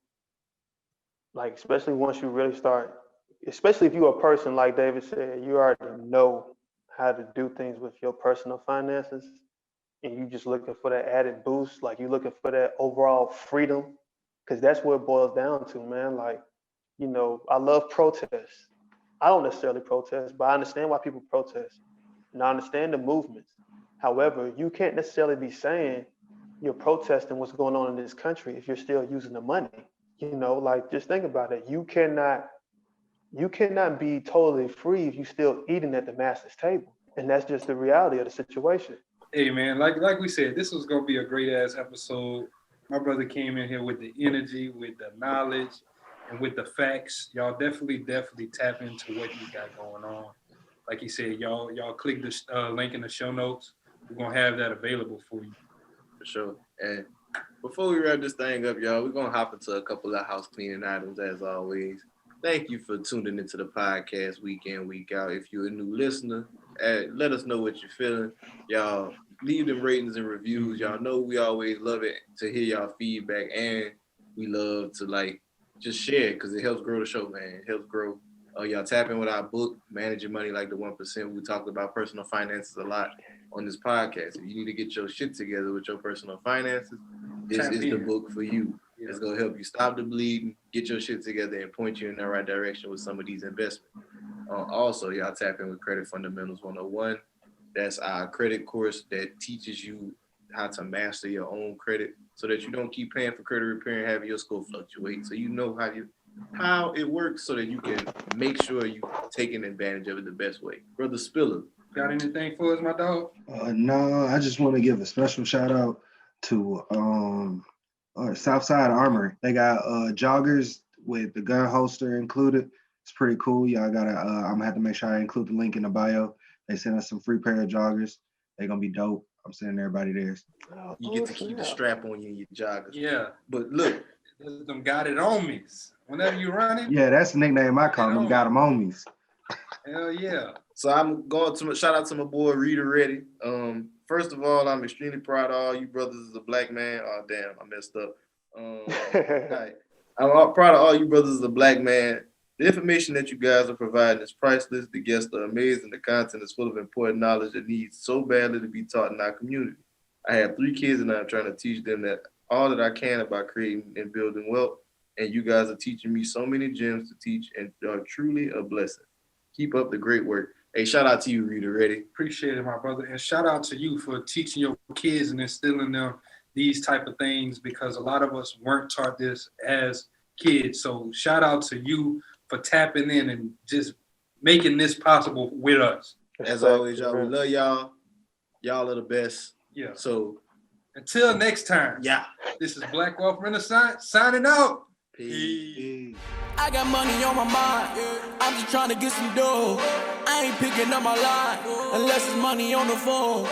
Speaker 4: really start, especially if you're a person like David said, you already know how to do things with your personal finances and you just looking for that added boost, like you looking for that overall freedom, because that's what it boils down to, man. Like, you know, I love protests. I don't necessarily protest, but I understand why people protest. And I understand the movements. However, you can't necessarily be saying you're protesting what's going on in this country if you're still using the money. You know, like just think about it. You cannot be totally free if you're still eating at the master's table. And that's just the reality of the situation.
Speaker 3: Hey, man, like we said, this was going to be a great-ass episode. My brother came in here with the energy, with the knowledge, and with the facts. Y'all definitely tap into what you got going on. Like he said, y'all click the link in the show notes. We're going to have that available for you.
Speaker 2: For sure. And before we wrap this thing up, y'all, we're going to hop into a couple of house cleaning items as always. Thank you for tuning into the podcast week in, week out. If you're a new listener, let us know what you're feeling. Y'all leave them ratings and reviews. Y'all know we always love it to hear y'all feedback, and we love to just share because it helps grow the show, man. It helps grow. Y'all tap in with our book, Managing Money Like the 1%. We talk about personal finances a lot on this podcast. If you need to get your shit together with your personal finances, this is the book for you. Yeah. It's going to help you stop the bleeding, get your shit together, and point you in the right direction with some of these investments. Also, y'all tap in with Credit Fundamentals 101. That's our credit course that teaches you how to master your own credit so that you don't keep paying for credit repair and having your score fluctuate. So you know how it works so that you can make sure you're taking advantage of it the best way. Brother Spiller.
Speaker 3: Got anything for us, my dog?
Speaker 5: No, I just want to give a special shout out to Southside Armory. They got joggers with the gun holster included. It's pretty cool. Y'all gotta I'm gonna have to make sure I include the link in the bio. They sent us some free pair of joggers. They're gonna be dope. I'm sending everybody theirs.
Speaker 2: You get to keep the strap on you in your joggers.
Speaker 3: Yeah.
Speaker 2: But look,
Speaker 3: them got it on me. Whenever you running.
Speaker 5: Yeah, that's the nickname I call them. Got them on me.
Speaker 3: Hell yeah.
Speaker 2: So I'm going to shout out to my boy Rhedrick. First of all, I'm extremely proud of all you brothers as a black man. Oh damn, I messed up. Right. I'm proud of all you brothers as a black man The information that you guys are providing is priceless. The guests are amazing. The content is full of important knowledge that needs so badly to be taught in our community. I have 3 kids and I'm trying to teach them that all that I can about creating and building wealth. And you guys are teaching me so many gems to teach and are truly a blessing. Keep up the great work. Hey, shout out to you, Rhedrick.
Speaker 3: Appreciate it, my brother. And shout out to you for teaching your kids and instilling them these type of things, because a lot of us weren't taught this as kids. So shout out to you for tapping in and just making this possible with us.
Speaker 2: As always, y'all, we love y'all. Y'all are the best.
Speaker 3: Yeah.
Speaker 2: So
Speaker 3: until next time.
Speaker 2: Yeah.
Speaker 3: This is Black Wealth Renaissance signing out.
Speaker 2: Peace.
Speaker 1: I got money on my mind. I'm just trying to get some dough. I ain't picking up my line unless it's money on the phone.